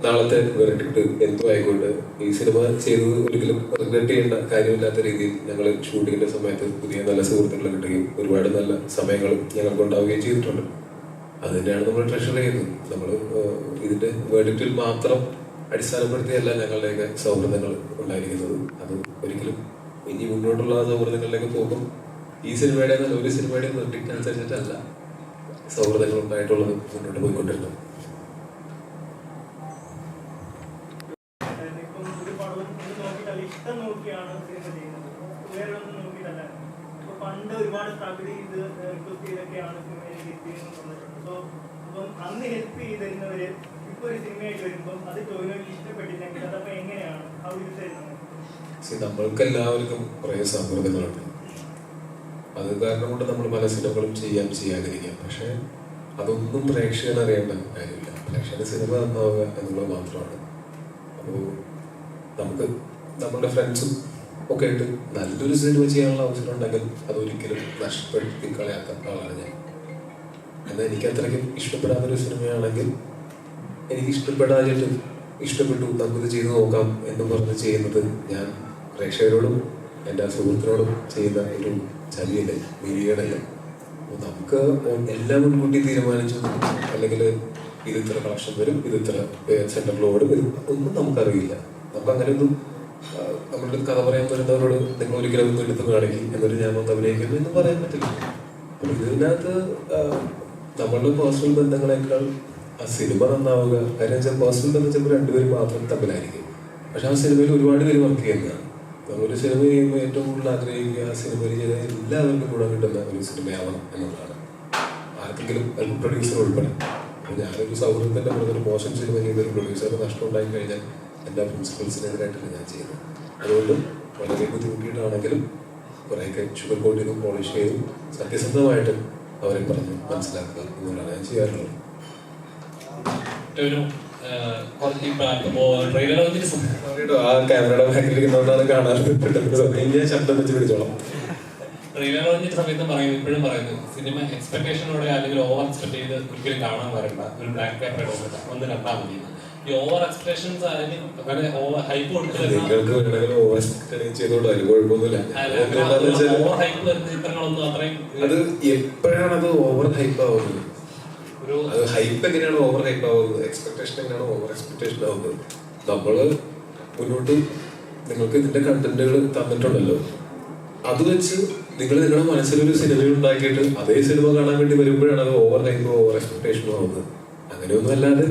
നാളത്തെ വെറിഡിക്ട് എന്തോ ആയിക്കോട്ടെ, ഈ സിനിമ ചെയ്തത് ഒരിക്കലും റിഗ്രറ്റ് ചെയ്യേണ്ട കാര്യമില്ലാത്ത രീതിയിൽ ഞങ്ങൾ ഷൂട്ടിങ്ങിന്റെ സമയത്ത് പുതിയ നല്ല സുഹൃത്തുക്കളെ കിട്ടുകയും ഒരുപാട് നല്ല സമയങ്ങൾ ഞങ്ങൾക്ക് ഉണ്ടാവുകയും ചെയ്തിട്ടുണ്ട്. അത് തന്നെയാണ് നമ്മൾ ട്രഷർ ചെയ്യുന്നത്. നമ്മൾ ഇതിന്റെ വെറിഡിക്റ്റിൽ മാത്രം അടിസ്ഥാനപ്പെടുത്തിയല്ല ഞങ്ങളുടെയൊക്കെ സൗഹൃദങ്ങൾ ഉണ്ടായിരിക്കുന്നത്. അത് ഒരിക്കലും ഇനി മുന്നോട്ടുള്ള സൗഹൃദങ്ങളിലേക്ക് പോകും ഈ സിനിമയുടെ ഒരു സിനിമയുടെ വെറിഡിക്റ്റ് അനുസരിച്ചിട്ടല്ല സൗഹൃദങ്ങൾ ഉണ്ടായിട്ടുള്ളത് മുന്നോട്ട് പോയിക്കൊണ്ടിരുന്നത്. ഇഷ്ടം നോക്കിയാണ് സിനിമ ചെയ്യുന്നത്, വേറെ ഒന്നും നോക്കിയിട്ടല്ല. ഇപ്പൊ പണ്ട് ഒരുപാട് സ്ട്രഗിൾ ചെയ്ത് റിക്വസ്റ്റ് ചെയ്തൊക്കെയാണ് സിനിമയിലേക്ക് എത്തിയെന്ന് പറഞ്ഞിട്ടുണ്ട്. സോ അപ്പം അന്ന് ഹെൽപ്പ് ചെയ്തിരുന്നവര് ഇപ്പൊ ഒരു സിനിമയായിട്ട് വരുമ്പം അത് ടോവിനോയ്ക്ക് ഇഷ്ടപ്പെട്ടില്ലെങ്കിൽ അതപ്പോ എങ്ങനെയാണ് ഹൗ യു സേ? നമ്മൾക്ക് എല്ലാവർക്കും കുറെ സൗഹൃദങ്ങളുണ്ട്. അത് കാരണം കൊണ്ട് നമ്മൾ പല സിനിമകളും ചെയ്യാതിരിക്കാം. പക്ഷെ അതൊന്നും പ്രേക്ഷകൻ അറിയേണ്ട കാര്യമില്ല. പ്രേക്ഷകന് സിനിമ നന്നാവുക എന്നുള്ളത് മാത്രമാണ്. അപ്പോൾ നമുക്ക് നമ്മളുടെ ഫ്രണ്ട്സും ഒക്കെ ആയിട്ട് നല്ലൊരു സിനിമ ചെയ്യാനുള്ള അവസരം ഉണ്ടെങ്കിൽ അതൊരിക്കലും നഷ്ടപ്പെടുത്തി കളയാത്ത ആളാണ് ഞാൻ. എന്നാൽ എനിക്ക് അത്രയ്ക്കും ഇഷ്ടപ്പെടാത്തൊരു സിനിമയാണെങ്കിൽ എനിക്ക് ഇഷ്ടപ്പെട്ടു നമുക്കിത് ചെയ്തു നോക്കാം എന്ന് പറഞ്ഞ് ചെയ്യുന്നത് ഞാൻ പ്രേക്ഷകരോടും എൻ്റെ സുഹൃത്തിനോടും ചെയ്യുന്ന ഒരു ചതിയല്ലേ, വീഡിയോടല്ലേ. അപ്പോൾ നമുക്ക് എല്ലാം മുൻകൂട്ടി തീരുമാനിച്ചു അല്ലെങ്കിൽ ഇത് ഇത്ര കളക്ഷൻ വരും, ഇത് ഇത്ര സെൻട്രൽ ഓടും, ഇത് ഒന്നും നമുക്കറിയില്ല. നമുക്ക് അങ്ങനെയൊന്നും നമ്മളുടെ കഥ പറയാൻ വരുന്നവരോട് നിങ്ങൾ ഒരിക്കലും ഒന്നും എടുത്ത് കാണിക്കും എന്നിട്ട് ഞാൻ വന്ന് അഭിനയിക്കുന്നു എന്ന് പറയാൻ പറ്റില്ല. അപ്പോൾ ഇതിനകത്ത് നമ്മളുടെ പേഴ്സണൽ ബന്ധങ്ങളെക്കാൾ ആ സിനിമ നന്നാവുക. കാര്യം വെച്ചാൽ പേഴ്സണൽ ബന്ധം ചിലപ്പോൾ രണ്ടുപേരും മാത്രം തമ്മിലായിരിക്കും. പക്ഷെ ആ സിനിമയിൽ ഒരുപാട് പേര് വർക്ക് ചെയ്യുന്നതാണ്. നമ്മളൊരു സിനിമ ചെയ്യുമ്പോൾ ഏറ്റവും കൂടുതൽ ആഗ്രഹിക്കുക ആ സിനിമയിൽ ചെയ്ത എല്ലാവർക്കും കൂടെ കിട്ടുന്ന ഒരു സിനിമയാവണം എന്നുള്ളതാണ്. ആർക്കെങ്കിലും പ്രൊഡ്യൂസർ ഉൾപ്പെടെ. അപ്പോൾ ഞാനൊരു സൗഹൃദത്തിൻ്റെ പുറത്തൊരു മോശം സിനിമ ചെയ്തൊരു പ്രൊഡ്യൂസറിന് നഷ്ടം ഉണ്ടായി കഴിഞ്ഞാൽ എൻ്റെ പ്രിൻസിപ്പൾസിനെതിരായിട്ടാണ് ഞാൻ ചെയ്യുന്നത്. അതുകൊണ്ട് വളരെ ബുദ്ധിമുട്ടിയിട്ടാണെങ്കിലും കുറേയൊക്കെ ഷുഗർ കോട്ട് ചെയ്തും പോളിഷ് ചെയ്തും സത്യസന്ധമായിട്ട് അവരെ പറഞ്ഞ് മനസ്സിലാക്കുക എന്നുള്ളതാണ് ഞാൻ ചെയ്യാറുള്ളത്. ആ ക്യാമറയുടെ ബാക്കിലിരിക്കുന്നതുകൊണ്ടാണ് കാണാറ്. ഞാൻ ശബ്ദം വെച്ച് പിടിച്ചോളാം. ട്രെയിലർ പറഞ്ഞിട്ട് സമയത്ത് പറയുന്നു, ഇപ്പോഴും പറയുന്നു, സിനിമ എക്സ്പെക്ടേഷനോടെ അല്ലെങ്കിൽ ഓവർ എക്സ്പെക്ട് ചെയ്ത് ഒരിക്കലും കാണാൻ വരണ്ട, ഒരു ബ്ലാക്ക് പേപ്പർ ഒന്ന് കണ്ടാൽ മതി. ഈ ഓവർ എക്സ്പെക്ടേഷൻസ് ആയാലും അങ്ങനെ ഓവർ ഹൈപ്പ് നിങ്ങൾക്ക് ഓവർ എക്സ്പെക്ട് ചെയ്തോളൂ, അതിന് കുഴപ്പമൊന്നുമില്ല. ഓവർ ഹൈപ്പ് വരുന്ന ചിത്രങ്ങളൊന്നും അത്രയും അത് എപ്പോഴാണ് അത് ഓവർ ഹൈപ്പ് ആവുന്നത്? അത് ഹൈപ്പ് എങ്ങനെയാണ് ഓവർ ഹൈപ്പ് ആവുന്നത്? എക്സ്പെക്ടേഷൻ എങ്ങനെയാണ് ഓവർ എക്സ്പെക്ടേഷൻ ആവുന്നത്? നമ്മള് മുന്നോട്ട് നിങ്ങൾക്ക് ഇതിന്റെ കണ്ടന്റുകൾ തന്നിട്ടുണ്ടല്ലോ, അത് വെച്ച് നിങ്ങൾ നിങ്ങളുടെ മനസ്സിലൊരു സിനിമ ഉണ്ടാക്കിയിട്ട് അതേ സിനിമ കാണാൻ വേണ്ടി വരുമ്പോഴാണ് അത് ഓവർ ഹൈപ്പോ ഓവർ എക്സ്പെക്ടേഷനോ ആവുന്നത്. അങ്ങനെയൊന്നും അല്ലാതെ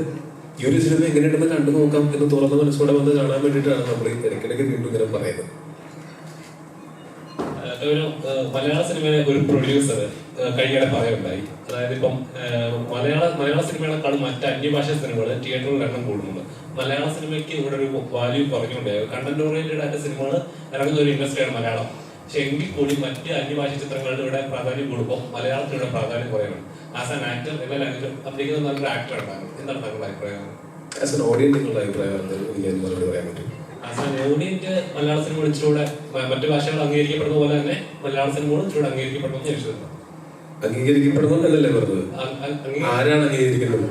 ഈ ഒരു സിനിമ എങ്ങനെയുണ്ടെന്ന് കണ്ടു നോക്കാം എന്ന് തുറന്ന മനസ്സോടെ വന്ന് കാണാൻ വേണ്ടിയിട്ടാണ് നമ്മൾ ഇടയ്ക്കിടയ്ക്ക് വീണ്ടും ഇങ്ങനെ പറയുന്നത്. ഒരു മലയാള സിനിമയിലെ ഒരു പ്രൊഡ്യൂസർ കഴിഞ്ഞിടെ പറയുണ്ടായി, അതായത് ഇപ്പം മലയാള സിനിമകളെക്കാളും മറ്റ് അന്യഭാഷ സിനിമകൾ തിയേറ്ററിൽ എണ്ണം കൂടുന്നുണ്ട്. മലയാള സിനിമയ്ക്ക് ഇവിടെ ഒരു വാല്യൂ കുറഞ്ഞുകൊണ്ടായി. കണ്ടന്റ് ഓറിയന്റഡ് ആയിട്ട് സിനിമകൾ ഇറങ്ങുന്ന ഒരു ഇൻഡസ്ട്രിയാണ് മലയാളം. പക്ഷെ എങ്കിൽ കൂടി മറ്റ് അന്യഭാഷ ചിത്രങ്ങളുടെ ഇവിടെ പ്രാധാന്യം കൂടുമ്പോൾ മലയാളത്തിന് ഇവിടെ പ്രാധാന്യം കുറയുന്നു. ആസ് ആൻ ആക്ടർ എല്ലാ ലാംഗ്വേജും അഭിനയിക്കുന്ന നല്ലൊരു ആക്ടർ ഉണ്ടാകും. എന്താണ് താങ്കളുടെ അഭിപ്രായം? ആസ് ആൻ ഓഡിയൻസ് നിങ്ങളുടെ അഭിപ്രായം എനിക്ക് പറയാൻ പറ്റും. As an audience Malayala cinema ഇച്ചിലൂടെ മറ്റു ഭാഷകൾ അംഗീകരിക്കപ്പെടുന്ന പോലെ തന്നെ മലയാള സിനിമകളും ഇച്ചിലൂടെ അംഗീകരിക്കപ്പെടുമെന്ന് ഞാൻ വിശ്വസിക്കുന്നു. അംഗീകരിക്കപ്പെടുന്നല്ലേ പറഞ്ഞത്? ആരാണ് അംഗീകരിക്കുന്നത്?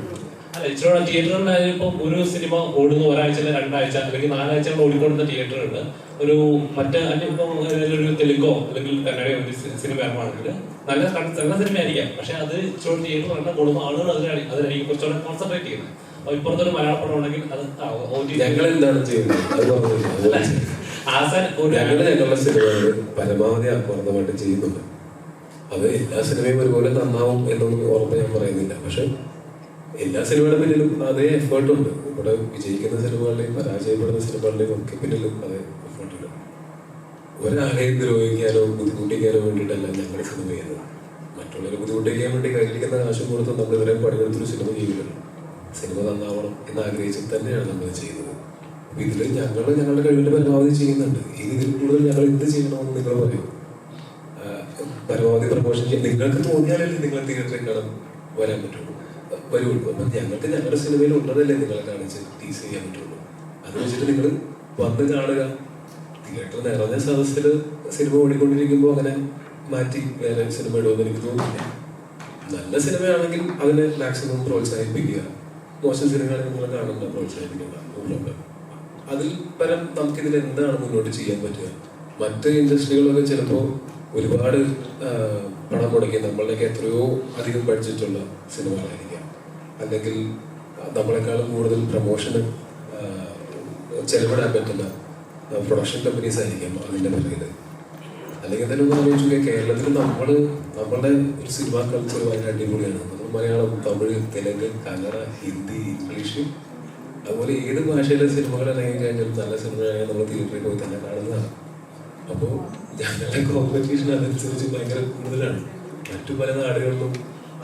അല്ല, ഇച്ചിലൂടെ തിയേറ്ററുകളിലായാലും ഇപ്പം ഒരു സിനിമ ഓടുന്ന ഒരാഴ്ച, 2 ആഴ്ച അല്ലെങ്കിൽ 4 ആഴ്ച ഓടിക്കൊടുന്ന തിയേറ്ററുണ്ട്. ഒരു മറ്റ് ഇപ്പം ഒരു തെലുങ്കോ അല്ലെങ്കിൽ കന്നഡയോ ഒരു സിനിമ ഇറങ്ങുകയാണെങ്കിൽ നല്ല സിനിമ ആയിരിക്കാം. പക്ഷെ അത് ഇച്ചിലൂടെ തിയേറ്റർ എണ്ണം കൂടുമ്പോൾ ആളുകൾ അതിലായിരിക്കും കുറച്ചുകൂടെ കോൺസെൻട്രേറ്റ് ചെയ്യുന്നത്. അപ്പൊ ഇപ്പുറത്തൊരു മലയാള പടം ഉണ്ടെങ്കിൽ അത് ഞങ്ങൾ എന്താണ് ചെയ്യുന്നത്? ഞങ്ങളുടെ സിനിമകൾ പരമാവധി അപൂർണമായിട്ട് ചെയ്യുന്നുണ്ട്. അത് എല്ലാ സിനിമയും ഒരുപോലെ നന്നാവും എന്നൊന്നും ഉറപ്പ് ഞാൻ പറയുന്നില്ല. പക്ഷെ എല്ലാ സിനിമയുടെ പിന്നിലും അതേ എഫേർട്ടുണ്ട്. ഇവിടെ വിജയിക്കുന്ന സിനിമകളുടെയും പരാജയപ്പെടുന്ന സിനിമകളുടെയും ഒക്കെ പിന്നിലും അതേ എഫേർട്ടുണ്ട്. ഒരാളെയും ദ്രോഹിക്കാനോ ബുദ്ധിമുട്ടിക്കാനോ വേണ്ടിയിട്ടല്ല ഞങ്ങൾ സിനിമ ചെയ്യുന്നത്. മറ്റുള്ളവരെ ബുദ്ധിമുട്ടിക്കാൻ വേണ്ടി കയ്യിലിരിക്കുന്ന കാശും കൊടുത്ത് നമ്മൾ ഇവരെ പണിയെടുത്തൊരു സിനിമ ചെയ്യില്ലല്ലോ. സിനിമ നന്നാവണം എന്ന് ആഗ്രഹിച്ചിട്ട് തന്നെയാണ് നമ്മൾ ചെയ്യുന്നത്. അപ്പൊ ഇതിൽ ഞങ്ങളുടെ കഴിവിന്റെ പരമാവധി ചെയ്യുന്നുണ്ട്. ഇതിൽ കൂടുതൽ ഞങ്ങൾ എന്ത് ചെയ്യണമെന്ന് നിങ്ങൾ പറയൂ. പരമാവധി പ്രമോഷൻ ചെയ്യാൻ നിങ്ങൾക്ക് തോന്നിയാലല്ലേ നിങ്ങൾ തിയേറ്ററിൽ കാണാൻ വരാൻ പറ്റുള്ളൂ, വരുള്ളൂ. അപ്പം ഞങ്ങൾക്ക് ഞങ്ങളുടെ സിനിമയിൽ ഉള്ളതല്ലേ നിങ്ങളെ കാണിച്ച് ടീസ് ചെയ്യാൻ പറ്റുള്ളൂ. അത് വെച്ചിട്ട് നിങ്ങൾ വന്ന് കാണുക. തിയേറ്റർ നിറഞ്ഞ സദസ്സിൽ സിനിമ ഓടിക്കൊണ്ടിരിക്കുമ്പോൾ അങ്ങനെ മാറ്റി വേറെ സിനിമ ഇടുമെന്ന് എനിക്ക് തോന്നുന്നില്ല. നല്ല സിനിമയാണെങ്കിൽ അതിനെ മാക്സിമം പ്രോത്സാഹിപ്പിക്കുക, മോശം സിനിമകളെ നിങ്ങൾ കാണുന്ന പ്രോത്സാഹിപ്പിക്കുക. അതിൽ പരം നമുക്കിതിൽ എന്താണ് മുന്നോട്ട് ചെയ്യാൻ പറ്റുക? മറ്റ് ഇൻഡസ്ട്രികളൊക്കെ ചിലപ്പോൾ ഒരുപാട് പണം മുടക്കി നമ്മളിലേക്ക് എത്രയോ അധികം ബഡ്ജറ്റുള്ള സിനിമകളായിരിക്കാം, അല്ലെങ്കിൽ നമ്മളെക്കാളും കൂടുതൽ പ്രൊമോഷന് ചെലവിടാൻ പറ്റുന്ന പ്രൊഡക്ഷൻ കമ്പനീസ് ആയിരിക്കാം അതിൻ്റെ പിറകിൽ. അല്ലെങ്കിൽ തന്നെ ഒന്ന് ആലോചിക്കുക, കേരളത്തിൽ നമ്മളുടെ ഒരു സിനിമാ കൾച്ചർ വളരെ അടിപൊളിയാണ്. നമ്മൾ മലയാളം, തമിഴ്, തെലുങ്ക്, കന്നഡ, ഹിന്ദി, ഇംഗ്ലീഷ്, അതുപോലെ ഏത് ഭാഷയിലെ സിനിമകൾ ഇറങ്ങി കഴിഞ്ഞാലും നല്ല സിനിമയാണെങ്കിൽ നമ്മൾ തിയേറ്ററിൽ പോയി തന്നെ കാണുന്നതാണ്. അപ്പോൾ ഞങ്ങളുടെ കോമ്പറ്റീഷൻ അതനുസരിച്ച് ഭയങ്കര കൂടുതലാണ്. മറ്റു പല നാടുകളിലും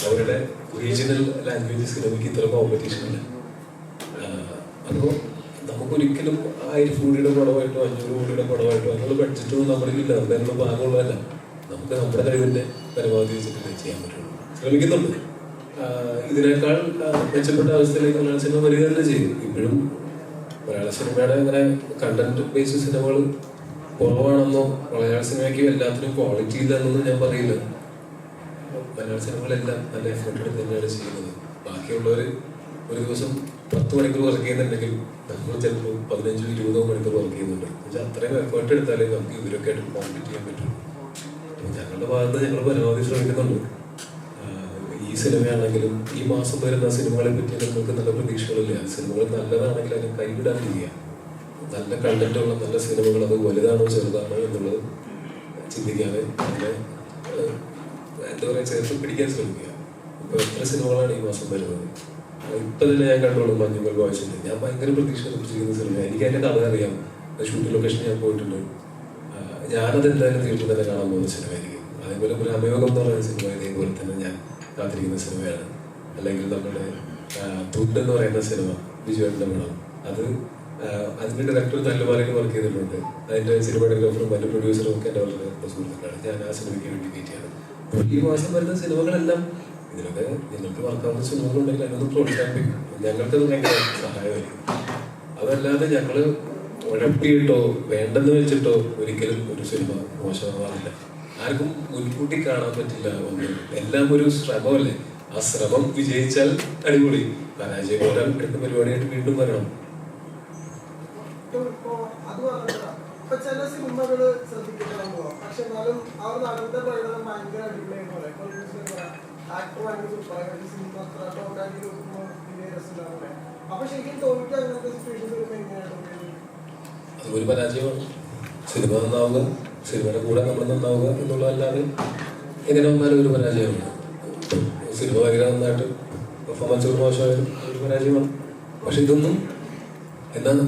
അവരുടെ റീജിയണൽ ലാംഗ്വേജ് സിനിമയ്ക്ക് ഇത്ര കോമ്പറ്റീഷൻ ഇല്ല. അപ്പോൾ നമുക്കൊരിക്കലും 1000 കോടിയുടെ പടമായിട്ടോ 500 കോടിയുടെ പടമായിട്ടോ അതിനുള്ള ബഡ്ജറ്റൊന്നും നമ്മളിലില്ല. അതിനുള്ള ഭാഗമുള്ളതല്ല. നമുക്ക് നമ്മുടെ കഴിവിൻ്റെ പരമാവധി വെച്ചിട്ട് ചെയ്യാൻ പറ്റുള്ളൂ. ശ്രമിക്കുന്നുണ്ട്. ഇതിനേക്കാൾ മെച്ചപ്പെട്ട അവസ്ഥയിലേക്ക് മലയാള സിനിമ വരിക തന്നെ ചെയ്യും. ഇപ്പോഴും മലയാള സിനിമയുടെ അങ്ങനെ കണ്ടന്റ് ബേസ്ഡ് സിനിമകൾ കുറവാണെന്നോ മലയാള സിനിമയ്ക്ക് എല്ലാത്തിനും ക്വാളിറ്റി ഇല്ലെന്നൊന്നും ഞാൻ പറയില്ല. മലയാള സിനിമകളെല്ലാം നല്ല എഫേർട്ട് എടുത്ത് തന്നെയാണ് ചെയ്യുന്നത്. ബാക്കിയുള്ളവർ ഒരു ദിവസം 10 മണിക്കൂർ വർക്ക് ചെയ്യുന്നുണ്ടെങ്കിൽ നമ്മൾ ചിലപ്പോൾ 15-20 മണിക്കൂർ വർക്ക് ചെയ്യുന്നുണ്ട്. എന്നുവെച്ചാൽ അത്രയും എഫേർട്ട് എടുത്താലേ നമുക്ക് ഇവരൊക്കെ ആയിട്ട് കോമ്പീറ്റ് ചെയ്യാൻ പറ്റും. ഞങ്ങളുടെ ഭാഗത്ത് ഞങ്ങൾ പരമാവധി ശ്രമിക്കുന്നുണ്ട്. ഈ സിനിമയാണെങ്കിലും ഈ മാസം വരുന്ന സിനിമകളെ പറ്റി നിങ്ങൾക്ക് നല്ല പ്രതീക്ഷകളില്ല. സിനിമകൾ നല്ലതാണെങ്കിൽ അതിനെ കൈവിടാതിരിക്കുക. നല്ല കണ്ടന്റുള്ള നല്ല സിനിമകൾ അത് വലുതാണോ ചെറുതാണോ എന്നുള്ളത് ചിന്തിക്കാതെ അതിനെ എന്താ പറയുക ചേർത്ത് പിടിക്കാൻ ശ്രമിക്കുക. ഇപ്പോൾ എത്ര സിനിമകളാണ് ഈ മാസം വരുന്നത്? ഇപ്പം തന്നെ ഞാൻ കണ്ടോളൂ മഞ്ഞുമൽ ബോയ്സിൻ്റെ. ഞാൻ ഭയങ്കര പ്രതീക്ഷ ചെയ്യുന്ന സിനിമ. എനിക്ക് അതിൻ്റെ കഥ അറിയാം, ഷൂട്ടിംഗ് ലൊക്കേഷൻ ഞാൻ പോയിട്ടുണ്ട്. ഞാനത് എന്തായാലും തിയേറ്ററിൽ തന്നെ കാണാൻ പോകുന്ന സിനിമയായിരിക്കും. അതേപോലെ ഒരു അമയോഗം എന്ന് പറയുന്ന സിനിമ ഇതേപോലെ തന്നെ ഞാൻ കാത്തിരിക്കുന്ന സിനിമയാണ്. അല്ലെങ്കിൽ നമ്മുടെ തുണ്ട് എന്ന് പറയുന്ന സിനിമ വിജുവേട്ടൻ്റെ പടം, അതിൻ്റെ ഡയറക്ടർ തല്ലുമാലയിൽ വർക്ക് ചെയ്തിട്ടുണ്ട്. അതിൻ്റെ സിനിമാറ്റോഗ്രാഫറും അതിൻ്റെ പ്രൊഡ്യൂസറും ഒക്കെ എൻ്റെ വളരെ സുഹൃത്തുക്കളാണ്. ഞാൻ ആ സിനിമയ്ക്ക് വേണ്ടി വെയിറ്റ് ചെയ്യാണ്. അപ്പോൾ ഈ മാസം വരുന്ന സിനിമകളെല്ലാം ഇതിലൊക്കെ നിങ്ങൾക്ക് വർക്കാവുന്ന സിനിമകളുണ്ടെങ്കിൽ അതിനൊന്ന് പ്രോത്സാഹിപ്പിക്കും. ഞങ്ങൾക്കത് ഭയങ്കര സഹായമായിരിക്കും. അതല്ലാതെ ഞങ്ങൾ ഉഴപ്പിയിട്ടോ വേണ്ടെന്ന് വെച്ചിട്ടോ ഒരിക്കലും ഒരു സിനിമ മോശമാവാറില്ല. ആർക്കും മുൻകൂട്ടി കാണാൻ പറ്റില്ല ഒന്നും. എല്ലാം ഒരു ശ്രമമല്ലേ. ആ ശ്രമം വിജയിച്ചാൽ അടിപൊളി, പരാജയം പോലെ അടുത്ത പരിപാടിയായിട്ട് വീണ്ടും വരണം. ചില സിനിമകള് ശ്രദ്ധിക്കാൻ പോവാം, പക്ഷെ എന്നാലും അവർ നടന്ന പ്രകടനം ഭയങ്കര അടിപൊളിയായി പോലെ ആക്ടർ ഭയങ്കര സൂപ്പറായി സിനിമ രസമില്ലാതെ. അപ്പൊ ശരിക്കും തോന്നിട്ട് അങ്ങനത്തെ സിറ്റുവേഷൻ വരുമ്പോൾ എങ്ങനെയാണ്? അതൊരു പരാജയമാണ്. സിനിമ നന്നാവുക, സിനിമയുടെ കൂടെ നമ്മൾ നന്നാവുക എന്നുള്ളതല്ലാതെ എങ്ങനെ വന്നാലും ഒരു പരാജയമാണ്. സിനിമ ഭയങ്കര നന്നായിട്ട് പെർഫോമൻസ് ഒരു മോശമായാലും ഒരു പരാജയമാണ്. പക്ഷെ ഇതൊന്നും എന്താണ്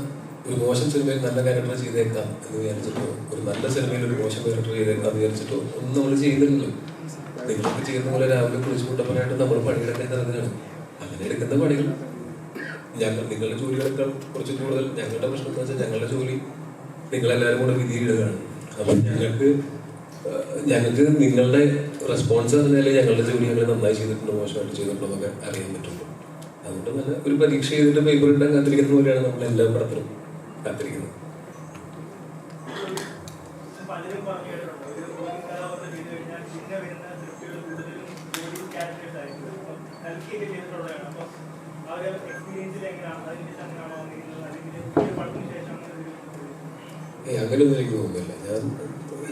ഒരു മോശം സിനിമയിൽ നല്ല ക്യാരക്ടർ ചെയ്തേക്കാം എന്ന് വിചാരിച്ചിട്ടോ ഒരു നല്ല സിനിമയിൽ ഒരു മോശം ക്യാരക്ടർ ചെയ്തേക്കാം എന്ന് വിചാരിച്ചിട്ടോ ഒന്നും നമ്മൾ ചെയ്യുന്നില്ലല്ലോ. നിങ്ങളൊക്കെ ചെയ്യുന്ന പോലെ രാവിലെ കുളിച്ചു കൂട്ടപ്പനായിട്ട് നമ്മൾ പണിയെടുക്കാൻ ഇറങ്ങുകയാണ്. അങ്ങനെ എടുക്കുന്ന പണികൾ നിങ്ങളുടെ ജോലികളെക്കാൾ കുറച്ച് കൂടുതൽ ഞങ്ങളുടെ പ്രശ്നം എന്ന് വെച്ചാൽ ഞങ്ങളുടെ ജോലി നിങ്ങളെല്ലാവരും കൂടെ വിധിയിടുകയാണ്. അപ്പം ഞങ്ങൾക്ക് നിങ്ങളുടെ റെസ്പോൺസ് അറിഞ്ഞാലേ ഞങ്ങളുടെ ജോലി ഞങ്ങൾ നന്നായി ചെയ്തിട്ടുണ്ടോ മോശമായിട്ട് ചെയ്തിട്ടുണ്ടോ എന്നൊക്കെ അറിയാൻ പറ്റുള്ളൂ. അതുകൊണ്ട് നല്ല ഒരു പരീക്ഷ ചെയ്തിട്ട് പേപ്പർ ഇട്ടാൻ കാത്തിരിക്കുന്ന പോലെയാണ് നമ്മൾ എല്ലാ പടത്തിലും കാത്തിരിക്കുന്നത്. അങ്ങനെയൊന്നും എനിക്ക് തോന്നുന്നില്ല. ഞാൻ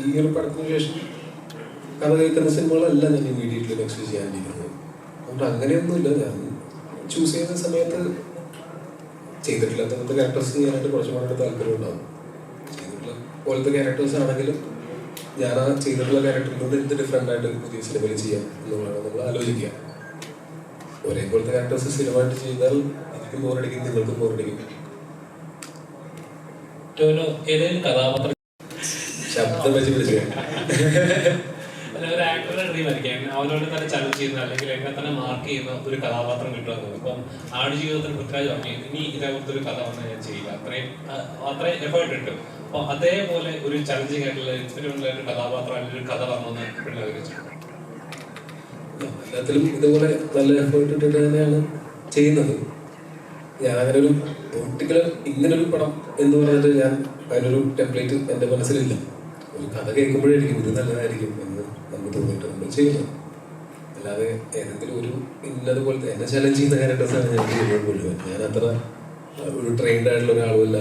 ഈ ഒരു പടത്തിന് ശേഷം കഥ കേൾക്കുന്ന സിനിമകളെല്ലാം ഞാൻ ഇമ്മീഡിയറ്റ്ലി നെക്സ്റ്റ് ചെയ്യാനിരിക്കുന്നത്. അതുകൊണ്ട് അങ്ങനെയൊന്നുമില്ല. ഞാൻ ചൂസ് ചെയ്യുന്ന സമയത്ത് ചെയ്തിട്ടില്ലാത്ത ക്യാരക്ടേഴ്സ് ചെയ്യാനായിട്ട് കുറച്ചും കൂടെ താല്പര്യം ഉണ്ടാവും. ചെയ്തിട്ടുള്ള പോലത്തെ ക്യാരക്ടേഴ്സ് ആണെങ്കിലും ഞാൻ ആ ചെയ്തിട്ടുള്ള ക്യാരക്ടറിൽ നിന്ന് എന്ത് ഡിഫറെൻ്റ് ആയിട്ട് പുതിയ സിനിമയിൽ ചെയ്യാം എന്നുള്ളതാണ് നമ്മൾ ആലോചിക്കുക. ഒരേപോലത്തെ ക്യാരക്ടേഴ്സ് സിനിമയായിട്ട് ചെയ്താൽ എനിക്കും ബോറടിക്കും, നിങ്ങൾക്കും ബോറടിക്കും. ഏതെങ്കിലും കഥാപാത്രം ശബ്ദം വെച്ച് പിടിച്ചു ഒരു ആക്ടറുടെ ഡ്രീം ആയിരിക്കും അവനോട് തന്നെ ചലഞ്ച് ചെയ്യുന്ന അല്ലെങ്കിൽ എന്നെ തന്നെ മാർക്ക് ചെയ്യുന്ന ഒരു കഥാപാത്രം കിട്ടുക എന്നത്. ഇപ്പം ആടുജീവിതത്തിൽ പൃഥ്വിരാജ് പറഞ്ഞു ഇനി ഇതേപോലത്തെ ഒരു കഥ വന്നാൽ ഞാൻ ചെയ്യില്ല, അത്രയും എഫേർട്ട് ഇട്ടു. അപ്പൊ അതേപോലെ ഒരു ചലഞ്ചിങ് ആയിട്ടുള്ള എക്സ്പെരിമെന്റ് ഒരു കഥാപാത്രം അല്ലെങ്കിൽ ഒരു കഥ വന്നെന്ന് പിന്നെ വിവരിച്ചിട്ടുണ്ട്. എല്ലാത്തിലും ഇതുപോലെ നല്ല എഫേർട്ട് ഇട്ടിട്ട് തന്നെയാണ് ചെയ്യുന്നത്. ഞാൻ അങ്ങനെ ഒരു പൊളിറ്റിക്കൽ ഇങ്ങനൊരു പടം എന്ന് പറഞ്ഞിട്ട് ഞാൻ അതിനൊരു ടെംപ്ലേറ്റ് എൻ്റെ മനസ്സിലില്ല. ഒരു കഥ കേൾക്കുമ്പോഴായിരിക്കും ഇത് നല്ലതായിരിക്കും എന്ന് നമുക്ക് തോന്നിയിട്ട് നമ്മൾ ചെയ്യുന്നത്. അല്ലാതെ ഏതെങ്കിലും ഒരു ഇന്നതുപോലത്തെ എന്നെ ചലഞ്ച് ചെയ്യുന്ന ക്യാരക്ടേഴ്സാണ് ഞാൻ ചെയ്യുന്നത് മുഴുവൻ. ഞാൻ അത്ര ഒരു ട്രെയിൻഡ് ആയിട്ടുള്ള ഒരാളുമല്ല.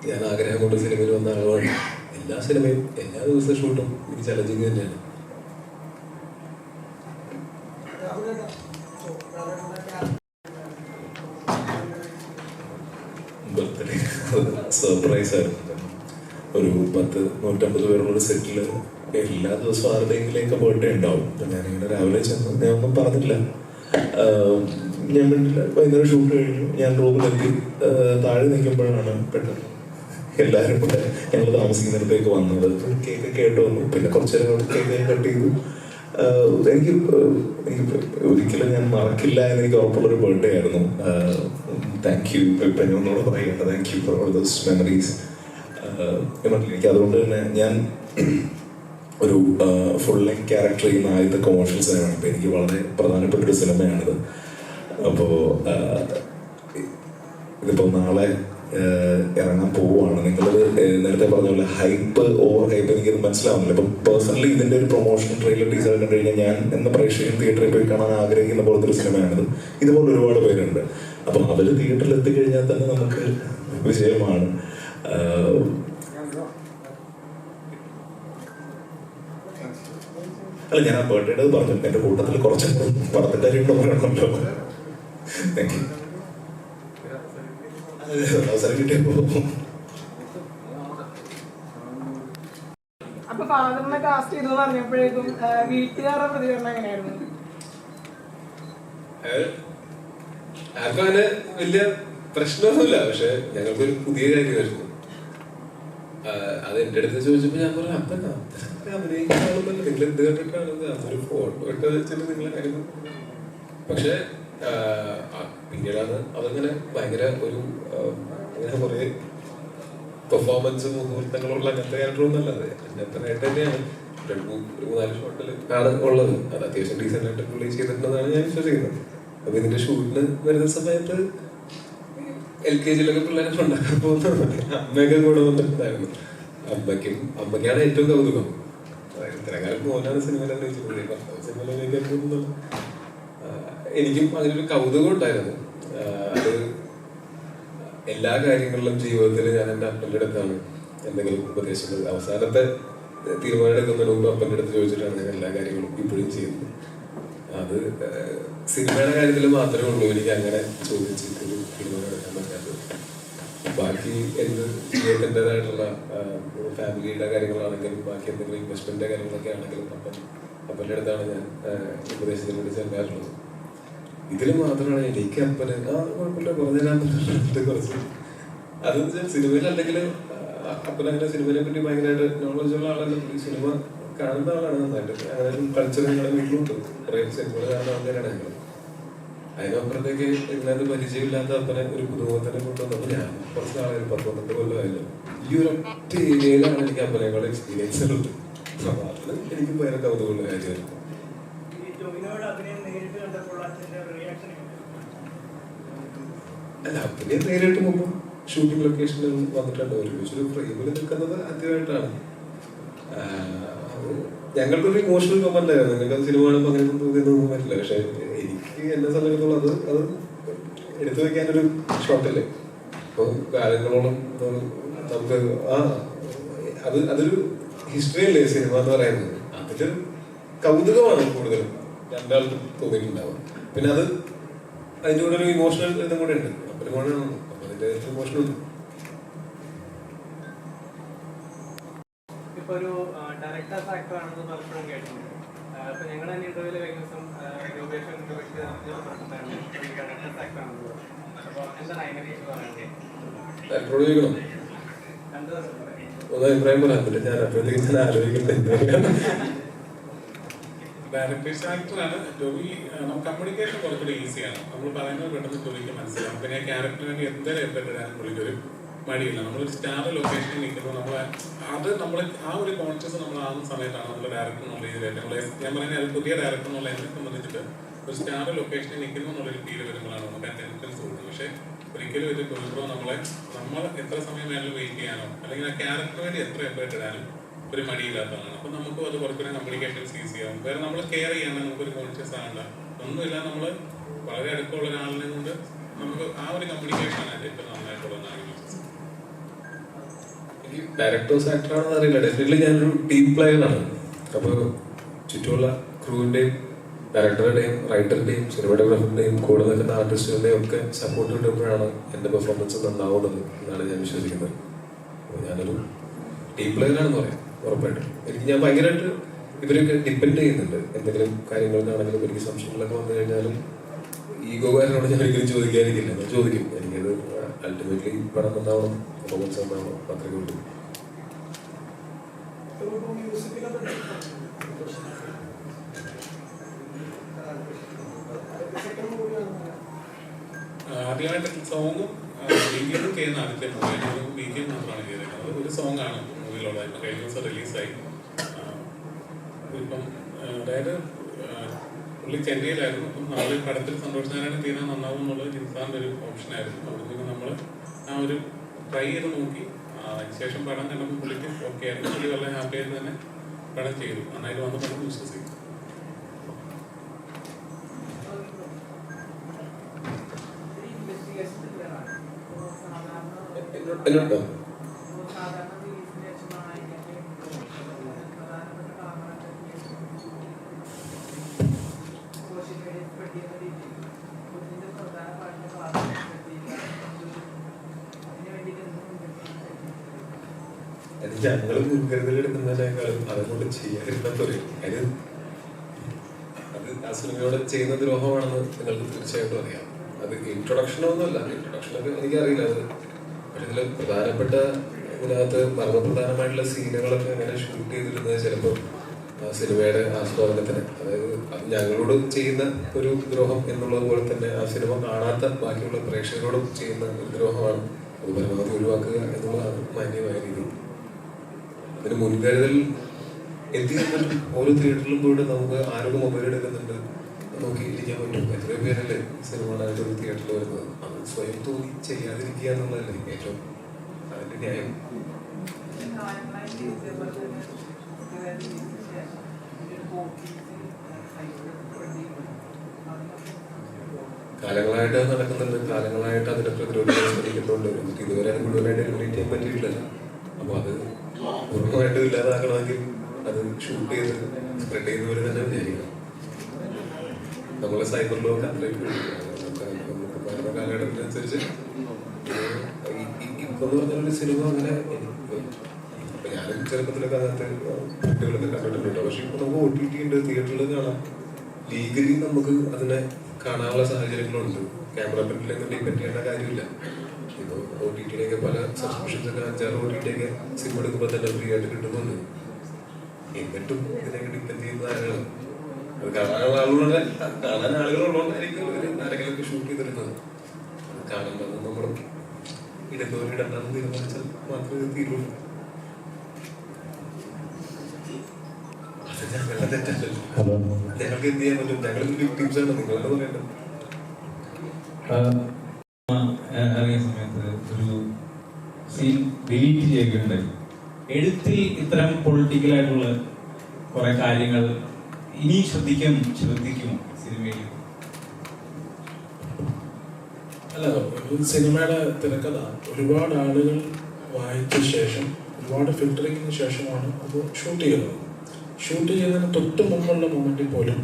ഞാൻ ആഗ്രഹം കൊണ്ട് സിനിമയിൽ വന്ന ആളുമാണ്. എല്ലാ സിനിമയും എല്ലാ ദിവസവും ഷൂട്ടും എനിക്ക് ചലഞ്ചിങ് തന്നെയാണ്. ബർത്ത്ഡേ സർപ്രൈസ് ആയിരുന്നു. ഒരു 150 പേരുള്ള സെറ്റിൽ എല്ലാ ദിവസവും ആരുടെയെങ്കിലൊക്കെ ബർത്ത്ഡേ ഉണ്ടാവും. ഞാനിങ്ങനെ രാവിലെ ചെന്ന് ഞാൻ ഒന്നും പറഞ്ഞില്ല, ഞാൻ വേണ്ടില്ല. വൈകുന്നേരം ഷൂട്ട് കഴിഞ്ഞു, ഞാൻ റൂമിലെത്തി താഴെ നിൽക്കുമ്പോഴാണ് പെട്ടെന്ന് എല്ലാവരും കൂടെ ഞങ്ങൾ താമസിക്കുന്നിടത്തേക്ക് വന്നത്. കേക്ക് കേട്ട് വന്നു. പിന്നെ കുറച്ചു നേരം കേക്ക് കട്ട് ചെയ്തു. എനിക്ക് ഒരിക്കലും ഞാൻ മറക്കില്ല എന്ന് എനിക്ക് ഉറപ്പുള്ളൊരു ബർത്ത്ഡേ ആയിരുന്നു. Thank you. ഇപ്പം ഒന്നുകൂടെ പറയണ്ട, thank you for all those memories. എനിക്ക് അതുകൊണ്ട് തന്നെ ഞാൻ ഒരു ഫുൾ ലെങ്ത് ക്യാരക്ടർ ചെയ്യുന്ന ആദ്യത്തെ കൊമേഴ്ഷ്യൽ സിനിമയാണ്. ഇപ്പം എനിക്ക് വളരെ പ്രധാനപ്പെട്ടൊരു സിനിമയാണിത്. അപ്പോൾ ഇതിപ്പോൾ നാളെ ഇറങ്ങാൻ പോവുകയാണ്. നിങ്ങളത് നേരത്തെ പറഞ്ഞ പോലെ ഹൈപ്പ് ഓവർ ഹൈപ്പ് എനിക്കത് മനസ്സിലാവുന്നില്ല. ഇപ്പം പേഴ്സണലി ഇതിൻ്റെ ഒരു പ്രൊമോഷൻ ട്രെയിലർ ടീസർ കണ്ടു കഴിഞ്ഞാൽ ഞാൻ എന്ന പ്രേക്ഷകൻ തിയേറ്ററിൽ പോയി കാണാൻ ആഗ്രഹിക്കുന്ന പോലത്തെ ഒരു സിനിമയാണിത്. ഇതുപോലെ ഒരുപാട് പേരുണ്ട്. അപ്പം അവർ തിയേറ്ററിൽ എത്തിക്കഴിഞ്ഞാൽ തന്നെ നമുക്ക് വിജയമാണ്. അല്ല, ഞാൻ ആ ബർത്ത്ഡേ പറഞ്ഞു. എൻ്റെ കൂട്ടത്തിൽ കുറച്ച് പടത്തിൻ്റെ കാര്യങ്ങൾ പറയണമല്ലോ. Thank you. അവസരം കിട്ടിയപ്പോ അപ്പൊ ഫാദറിനെ കാസ്റ്റ് ചെയ്തു പറഞ്ഞപ്പോഴേക്കും വീട്ടുകാരുടെ പ്രതികരണം എങ്ങനെയായിരുന്നു? ആർക്കും അങ്ങനെ വലിയ പ്രശ്നമൊന്നുമില്ല. പക്ഷെ ഞങ്ങൾക്കൊരു പുതിയ കാര്യമായിരുന്നു. അത് എന്റെ അടുത്ത് ചോദിച്ചപ്പോ ഞാൻ പറഞ്ഞു, അപ്പനാ അഭിനയിക്കാനുള്ള നിങ്ങൾ എന്ത് കണ്ടിട്ടാണ് അതൊരു ഫോട്ടോ ഇട്ട് വെച്ചിട്ട് നിങ്ങളെ കാര്യം. പക്ഷെ പിന്നീടാണ് അതങ്ങനെ ഭയങ്കര ഒരു അങ്ങനെ കുറെ പെർഫോമൻസ് മുഹൂർത്തങ്ങളുള്ള അങ്ങനത്തെ ക്യാരക്ടറൊന്നും അല്ലാതെ അങ്ങനത്തെ തന്നെയാണ്. ഒരു 3-4 ഷോട്ടിൽ ആണ് ഉള്ളത്. അത് അത്യാവശ്യം ഡീസൻ്റ് ആയിട്ട് പുള്ളി ചെയ്തിട്ടുണ്ടെന്നാണ് ഞാൻ വിശ്വസിക്കുന്നത്. അപ്പൊ ഇതിന്റെ ഷൂട്ടിന് വരുന്ന സമയത്ത് LKG-ലൊക്കെ പിള്ളേരൊക്കെ ഉണ്ടാക്കാൻ പോകുന്ന അമ്മയൊക്കെ കൂടെ വന്നിട്ടുണ്ടായിരുന്നു. അമ്മയ്ക്കാണ് ഏറ്റവും കൗതുകം. ഇത്രകാലം മോനാണ് സിനിമയിൽ അഭിനയിച്ചിട്ടുള്ളത്. സിനിമയിൽ അഭിനയിക്കാൻ പോകുന്നത് എനിക്കും അതിനൊരു കൗതുകം ഉണ്ടായിരുന്നു. അത് എല്ലാ കാര്യങ്ങളിലും ജീവിതത്തിൽ ഞാൻ എൻ്റെ അപ്പൻ്റെ അടുത്താണ് എന്തെങ്കിലും ഉപദേശങ്ങൾ. അവസാനത്തെ തീരുമാനം എടുക്കുന്നതിന് മുമ്പ് അപ്പൻ്റെ അടുത്ത് ചോദിച്ചിട്ടാണ് ഞാൻ എല്ലാ കാര്യങ്ങളും ഇപ്പോഴും ചെയ്യുന്നത്. അത് സിനിമയുടെ കാര്യത്തിൽ മാത്രമേ ഉള്ളൂ എനിക്ക് അങ്ങനെ ചോദിച്ച് ഒരു തീരുമാനം എടുക്കാൻ പറ്റാത്തത്. ബാക്കി എന്ത് ജീവിതത്തിൻ്റെതായിട്ടുള്ള ഫാമിലിയുടെ കാര്യങ്ങളാണെങ്കിലും ബാക്കി എന്തെങ്കിലും ഇൻവെസ്റ്റ്മെന്റിന്റെ കാര്യങ്ങളൊക്കെ ആണെങ്കിലും അപ്പൻ്റെ അടുത്താണ് ഞാൻ ഉപദേശത്തിന് വേണ്ടി ചെല്ലാറുള്ളത്. ഇതിൽ മാത്രമാണ് എനിക്ക് അപ്പന് കുഴപ്പമില്ല പറഞ്ഞുതരാൻ കുറച്ച്. അതെന്ന് വെച്ചാൽ സിനിമയിൽ അല്ലെങ്കിൽ അപ്പനങ്ങനെ സിനിമയെ പറ്റി ഭയങ്കരമായിട്ട് നോളജുള്ള ആളല്ല. സിനിമ കാണുന്ന ആളാണ് നന്നായിട്ട്. അങ്ങനെ ഒരു കൾച്ചർ ഞങ്ങളുടെ വീട്ടിലുണ്ട്. കുറെ സിനിമകൾ കാണുന്ന ആൾക്കാരാണ് ഞങ്ങൾ. അതിനപ്പുറത്തേക്ക് ഇതിനകത്ത് പരിചയമില്ലാത്ത അപ്പനെ ഒരു പുതുമുഖത്തിനെ കൊണ്ടുവന്നപ്പോൾ ഞാൻ കുറച്ച് നാളെ 10-12 കൊല്ലമായില്ല. ഈ ഒരു ഒറ്റ ഏരിയയിലാണ് എനിക്ക് അപ്പനേക്കാൾ എക്സ്പീരിയൻസ് ഉള്ളത്. അത് എനിക്ക് ഭയങ്കര കൗതുകമുള്ള കാര്യമായിരുന്നു. അല്ല, അപ്പനെ നേരിട്ട് മുമ്പ് ഷൂട്ടിംഗ് ലൊക്കേഷനിൽ വന്നിട്ടുണ്ട്. ഒരുമിച്ചൊരു ഫ്രെയിമിൽ നിൽക്കുന്നത് ആദ്യമായിട്ടാണ്. ഞങ്ങൾക്കൊരു ഇമോഷണൽ മൊമെന്റ് ആയിരുന്നു. നിങ്ങൾക്ക് സിനിമ കാണുമ്പോൾ അങ്ങനെ തോന്നിയൊന്നും പറ്റില്ല. പക്ഷെ എനിക്ക് എന്നെ സംബന്ധിച്ചിടത്തോളം അത് എടുത്തു വെക്കാനൊരു ഷോട്ടല്ലേ. അപ്പോൾ കാലങ്ങളോളം നമുക്ക് അതൊരു ഹിസ്റ്ററി അല്ലേ സിനിമ എന്ന് പറയുന്നത്. അതില് കൗതുകമാണ് കൂടുതലും രണ്ടാൾക്കും തോന്നിയിട്ടുണ്ടാവുക. പിന്നെ അത് അതിൻ്റെ കൂടെ ഒരു ഇമോഷണൽ ഇതും കൂടെ ഉണ്ട്. അപ്പൊ അതിന്റെ ഇമോഷണൽ ഉണ്ട്. ഇപ്പൊ ഒരു ഡയറക്ടേഴ്സ് ആക്ടർ ആണെന്ന് പലപ്പോഴും കേട്ടിട്ടുണ്ട്. അപ്പൊ ഞങ്ങൾ തന്നെ ഇന്റർവ്യൂല് കഴിഞ്ഞ ദിവസം ഡയറക്ടേഴ്സ് ആക്ടർ ആണെന്ന് പറഞ്ഞു. അപ്പൊ എന്താണ് അതിനെ കുറിച്ച് പറയുന്നത്? ഡയറക്ടറോട് ചോദിക്കണം. ഒന്ന് അഭിപ്രായം പറയാൻ പറ്റില്ല. ഞാൻ അപ്പോഴത്തേക്ക് ഞാൻ ആലോചിക്കട്ടെ. ഡയറക്ടേഴ്സ് ആക്ടറാണ് ടോബി. നമുക്ക് കമ്മ്യൂണിക്കേഷൻ കുറച്ചുകൂടി ഈസിയാണ്. നമ്മൾ പറയുന്നത് പെട്ടെന്ന് ടോബിക്ക് മനസ്സിലാവും. പിന്നെ ക്യാരക്ടറിന് വേണ്ടി എന്തെങ്കിലും എഫേർട്ട് ഇടാനും പുള്ളിക്കൊരു മടിയില്ല. നമ്മളൊരു സ്റ്റാർ ലൊക്കേഷനിൽ നിൽക്കുമ്പോൾ നമ്മൾ ആ ഒരു കോൺഷ്യസ് നമ്മൾ ആകുന്ന സമയത്താണ് നമ്മൾ ഡയറക്ടർ എന്നുള്ള രീതിയിലായിട്ട് ഞാൻ പറയുന്നത് അത് പുതിയ ഡയറക്ടർ എന്നുള്ള എന്നെ സംബന്ധിച്ചിട്ട് ഒരു സ്റ്റാർ ലൊക്കേഷനിൽ നിൽക്കുന്നു എന്നുള്ളൊരു ഫീല് വരുമ്പോഴാണ് നമുക്ക് അറ്റൻഷൻസ് കൊടുക്കുന്നത്. പക്ഷേ ഒരിക്കലും ഒരു ടോബിബ്രോ നമ്മൾ എത്ര സമയം വേണമെങ്കിലും വെയിറ്റ് ചെയ്യാനോ അല്ലെങ്കിൽ ആ ക്യാരക്ടറിന് വേണ്ടി എത്ര എഫേർട്ട് ഇടാനും ഒരു മടിയില്ലാത്തതാണ്. അപ്പം നമുക്കും അത് കുറച്ചുകൂടെ കമ്മ്യൂണിക്കേഷൻസ് ഈസി ആവും. വേറെ നമ്മൾ കെയർ ചെയ്യാൻ നമുക്കൊരു കോൺഷ്യസ് ആകണ്ട, ഒന്നുമില്ല. നമ്മൾ വളരെ അടുപ്പമുള്ള ഒരാളിനെ കൊണ്ട് നമുക്ക് ആ ഒരു കമ്മ്യൂണിക്കേഷനാണ് അതിൻ്റെ ഏറ്റവും നന്നായിട്ടുള്ളതെന്നാണ് വിശ്വസിക്കുന്നത്. എനിക്ക് ഡയറക്ടേഴ്സ് ആക്ടറാണെന്ന് അറിയില്ല. ഡെഫിനറ്റ്ലി ഞാനൊരു ടീം പ്ലെയറാണ്. അപ്പോൾ ചുറ്റുമുള്ള ക്രൂവിൻ്റെയും ഡയറക്ടറുടെയും റൈറ്ററിൻ്റെയും സിനിമാറ്റോഗ്രാഫറിൻ്റെയും കൂടെ നിൽക്കുന്ന ആർട്ടിസ്റ്റുകളുടെയും ഒക്കെ സപ്പോർട്ട് കിട്ടുമ്പോഴാണ് എൻ്റെ പെർഫോമൻസ് നന്നാവുന്നത് എന്നാണ് ഞാൻ വിശ്വസിക്കുന്നത്. അപ്പോൾ ഞാനൊരു ടീം പ്ലെയറാണെന്ന് പറയാം ഉറപ്പായിട്ടും. ഞാൻ ഭയങ്കരമായിട്ട് ഇവരൊക്കെ ഡിപ്പെൻഡ് ചെയ്യുന്നുണ്ട്. എന്തെങ്കിലും കാര്യങ്ങൾക്കാണെങ്കിലും എനിക്ക് സംശയങ്ങളൊക്കെ വന്നു കഴിഞ്ഞാലും ഈഗോകാരനോട് ഞാൻ ഒരിക്കലും ചോദിക്കാതിരിക്കില്ല, ഞാൻ ചോദിക്കും. എനിക്കത് അൾട്ടിമേറ്റ്ലി പണം നന്നാവണം, പെർഫോമൻസ് നന്നാവണം, അത്രയ്ക്ക് ഉള്ളൂ. ആദ്യമായിട്ട് സോങ്ങും ബിജിഎം ചെയ്യുന്ന ആദ്യത്തെ മൂവി ബിജിഎം മാത്രമാണ് ചെയ്തേക്കുന്നത്. ഒരു സോങ്ങാണ് മൂവിയിലുള്ളത്. ഇപ്പം കഴിഞ്ഞ ദിവസം റിലീസായി. ഇപ്പം അതായത് പുള്ളി ചെന്നൈയിലായിരുന്നു. അപ്പം നാളെ പടത്തിൽ സന്തോഷ് നാരായണൻ ചെയ്താൽ നന്നാവും എന്നുള്ളത് ജിൻസാറിൻ്റെ ഒരു ഓപ്ഷനായിരുന്നു. അതുകൊണ്ട് നമ്മൾ ആ ഒരു ട്രൈ ചെയ്ത് നോക്കി. അതിനുശേഷം പടം കണ്ടപ്പോൾ പുള്ളിക്ക് ഓക്കെ ആയിരുന്നു. പുള്ളി വളരെ ഹാപ്പി ആയിട്ട് തന്നെ പടം ചെയ്തു. നന്നായിട്ട് വന്ന് പടം വിശ്വസിക്കും. എന്നോട്ടോ ഞങ്ങൾ മുൻകരുതലെടുക്കുന്നതിനേക്കാളും അതുകൊണ്ട് ചെയ്യാതിരുന്നാൽ പറയും. അത് ആ സിനിമയോട് ചെയ്യുന്ന ദ്രോഹമാണെന്ന് നിങ്ങൾക്ക് തീർച്ചയായിട്ടും അറിയാം. അത് ഇൻട്രൊഡക്ഷനൊന്നുമല്ല. ഇൻട്രൊഡക്ഷനൊക്കെ എനിക്കറിയില്ല. അത് പക്ഷെ ഇതിൽ പ്രധാനപ്പെട്ട ഇതിനകത്ത് മർമ്മപ്രധാനമായിട്ടുള്ള സീനുകളൊക്കെ എങ്ങനെ ഷൂട്ട് ചെയ്തിരുന്നത് ചിലപ്പോൾ സിനിമയുടെ ആസ്വാദനത്തിന്, അതായത് ഞങ്ങളോട് ചെയ്യുന്ന ഒരു ദ്രോഹം എന്നുള്ളത് പോലെ തന്നെ ആ സിനിമ കാണാത്ത ബാക്കിയുള്ള പ്രേക്ഷകരോടും ചെയ്യുന്ന ഒരു ദ്രോഹമാണ്. അത് പരമാവധി ഒഴിവാക്കുക എന്നുള്ളതാണ് മാന്യമായ രീതി. അതിന് മുൻകരുതൽ എത്തിയിട്ടും ഓരോ തിയേറ്ററിലും പോയിട്ട് നമുക്ക് ആരോട് മൊബൈൽ എടുക്കുന്നുണ്ട് നോക്കി ഇരിക്കാൻ പറ്റും. എത്രയോ പേരല്ലേ സിനിമകളായിട്ട് ഒരു തിയേറ്ററിൽ വരുന്നത്. അത് സ്വയം തോന്നി ചെയ്യാതിരിക്കുക എന്നുള്ളതല്ലേ ഏറ്റവും അതിന്റെ ന്യായം. കാലങ്ങളായിട്ട് നടക്കുന്നുണ്ട്. കാലങ്ങളായിട്ട് അതിനെ പ്രതിരോധിക്കാൻ ശ്രമിക്കുന്നുണ്ട്. എന്നിട്ട് ഇതുവരെ അത് മുഴുവനായിട്ട് എലിമിനേറ്റ് ചെയ്യാൻ പറ്റിയിട്ടില്ല. അപ്പോൾ അത് പൂർണ്ണമായിട്ട് ഇല്ലാതാക്കണമെങ്കിൽ അത് ഷൂട്ട് ചെയ്ത് സ്പ്രെഡ് ചെയ്യുന്നവർ തന്നെ വിചാരിക്കണം. നമ്മളെ സൈബർ ലോക്ക് അത്രയും വരുന്ന കാലഘട്ടത്തിനനുസരിച്ച് ഇപ്പൊ എന്ന് പറഞ്ഞൊരു സിനിമ അങ്ങനെ ഇപ്പൊ ഞാനും ചെറുപ്പത്തിലൊക്കെ അങ്ങനത്തെ കുട്ടികളൊക്കെ കണ്ടിട്ടുണ്ട്. പക്ഷെ ഇപ്പൊ നമുക്ക് OTT ഉണ്ട്, തിയേറ്ററിൽ കാണാം. ലീഗലി നമുക്ക് അതിനെ കാണാനുള്ള സാഹചര്യങ്ങളുണ്ട്. ക്യാമറ പ്രിന്റിലൊക്കെ ഡിപ്പെൻഡ് ചെയ്യേണ്ട കാര്യമില്ല. ഇപ്പോൾ OTT-യുടെയൊക്കെ പല സബ്സ്ക്രിപ്ഷൻസ് ഒക്കെ 5-6 OTT-യൊക്കെ സിനിമ എടുക്കുമ്പോൾ തന്നെ ഫ്രീ ആയിട്ട് കിട്ടുന്നുണ്ട്. എന്നിട്ടും ഇതിനൊക്കെ ഡിപ്പെൻഡ് ചെയ്യുന്ന ആളുകളാണ്. അത് കാണാൻ ആളുകളുള്ളതുകൊണ്ടായിരിക്കും ആരെങ്കിലുമൊക്കെ ഷൂട്ട് ചെയ്തിരുന്നത്. അത് കാണുമ്പോൾ നമ്മൾ ഇടന്തോറിടണ്ടെന്ന് തീരുമാനിച്ചാൽ മാത്രമേ ഇത് തീരുള്ളൂ. അത് ഞങ്ങളുടെ തെറ്റല്ലല്ലോ. ഞങ്ങൾക്ക് എന്ത് ചെയ്യാൻ പറ്റും? ഞങ്ങൾ വിക്ടിംസാണ്. നിങ്ങളെന്ന് പറയേണ്ടത്. ഇറങ്ങിയ സമയത്ത് ഒരു സീൻ ഡിലീറ്റ് ചെയ്യുകയുണ്ടായി. എഴുത്തിൽ ഇത്തരം പൊളിറ്റിക്കലായിട്ടുള്ള കുറെ കാര്യങ്ങൾ ഇനി ശ്രദ്ധിക്കും സിനിമയിൽ. അല്ല, ഒരു സിനിമയുടെ തിരക്കഥ ഒരുപാട് ആളുകൾ വായിച്ച ശേഷം ഒരുപാട് ഫിൽറ്ററിങ്ങിന് ശേഷമാണ് അത് ഷൂട്ട് ചെയ്യുന്നത്. ഷൂട്ട് ചെയ്യുന്നതിന് തൊട്ട് മുമ്പുള്ള മൊമെന്റിൽ പോലും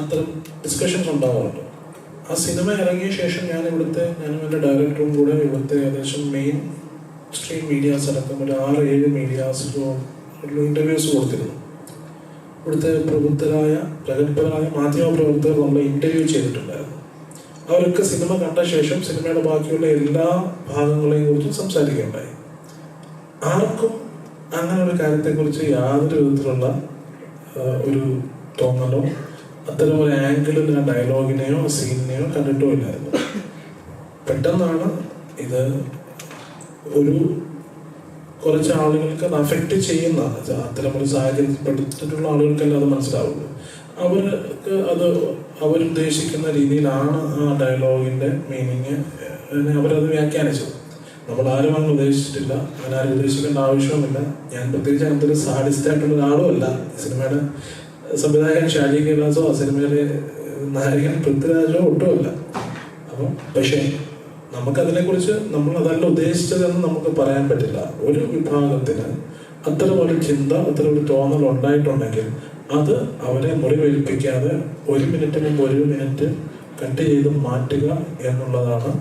അത്തരം ഡിസ്കഷൻസ് ഉണ്ടാവാറുണ്ട്. ആ സിനിമ ഇറങ്ങിയ ശേഷം ഞാനും എൻ്റെ ഡയറക്ടറും കൂടെ ഇവിടുത്തെ ഏകദേശം മെയിൻ സ്ട്രീം മീഡിയാസ് അടക്കം ഒരു 6-7 മീഡിയാസിലോ ഇന്റർവ്യൂസ് കൊടുത്തിരുന്നു. ഇവിടുത്തെ പ്രഗത്ഭരായ മാധ്യമപ്രവർത്തകർ നമ്മളെ ഇന്റർവ്യൂ ചെയ്തിട്ടുണ്ടായിരുന്നു. അവരൊക്കെ സിനിമ കണ്ട ശേഷം സിനിമയുടെ ബാക്കിയുള്ള എല്ലാ ഭാഗങ്ങളെയും കുറിച്ച് സംസാരിക്കുകയുണ്ടായി. ആർക്കും അങ്ങനെ ഒരു കാര്യത്തെക്കുറിച്ച് യാതൊരു വിധത്തിലുള്ള ഒരു തോന്നലോ അത്തരം ഒരു ആംഗിളിൽ ആ ഡയലോഗിനെയോ സീനിനെയോ കണ്ടിട്ടോ ഇല്ലായിരുന്നു. പെട്ടെന്നാണ് ഇത് ഒരു കുറച്ച് ആളുകൾക്ക് അത് അഫക്റ്റ് ചെയ്യുന്ന അത്തരം ഒരു സാഹചര്യപ്പെടുത്തിയിട്ടുള്ള ആളുകൾക്കല്ല അത് മനസ്സിലാവുള്ളൂ. അവർക്ക് അത് അവരുദ്ദേശിക്കുന്ന രീതിയിലാണ് ആ ഡയലോഗിന്റെ മീനിങ് അവരത് വ്യാഖ്യാനിച്ചത്. നമ്മൾ ആരും അങ്ങനെ ഉദ്ദേശിച്ചിട്ടില്ല, അങ്ങനെ ആരും ഉദ്ദേശിക്കേണ്ട ആവശ്യവുമില്ല. ഞാൻ പ്രത്യേകിച്ച് അങ്ങനത്തെ ഒരു സാഡിസ്റ്റ് ആയിട്ടുള്ള ഒരാളുമല്ല. സിനിമയുടെ സംവിധായകൻ ഷാജി കൈലാസോ ആ സിനിമയിലെ നായകൻ പൃഥ്വിരാജോ ഒട്ടുമല്ല. അപ്പം പക്ഷേ നമുക്കതിനെക്കുറിച്ച് നമ്മൾ അതല്ല ഉദ്ദേശിച്ചതെന്ന് നമുക്ക് പറയാൻ പറ്റില്ല. ഒരു വിഭാഗത്തിന് അത്തരം ഒരു ചിന്ത, അത്തരം ഒരു തോന്നൽ ഉണ്ടായിട്ടുണ്ടെങ്കിൽ അത് അവരെ മുറിവേൽപ്പിക്കാതെ 1 മിനിറ്റ് മുമ്പ് 1 മിനിറ്റ് കട്ട് ചെയ്ത് മാറ്റുക എന്നുള്ളതാണ്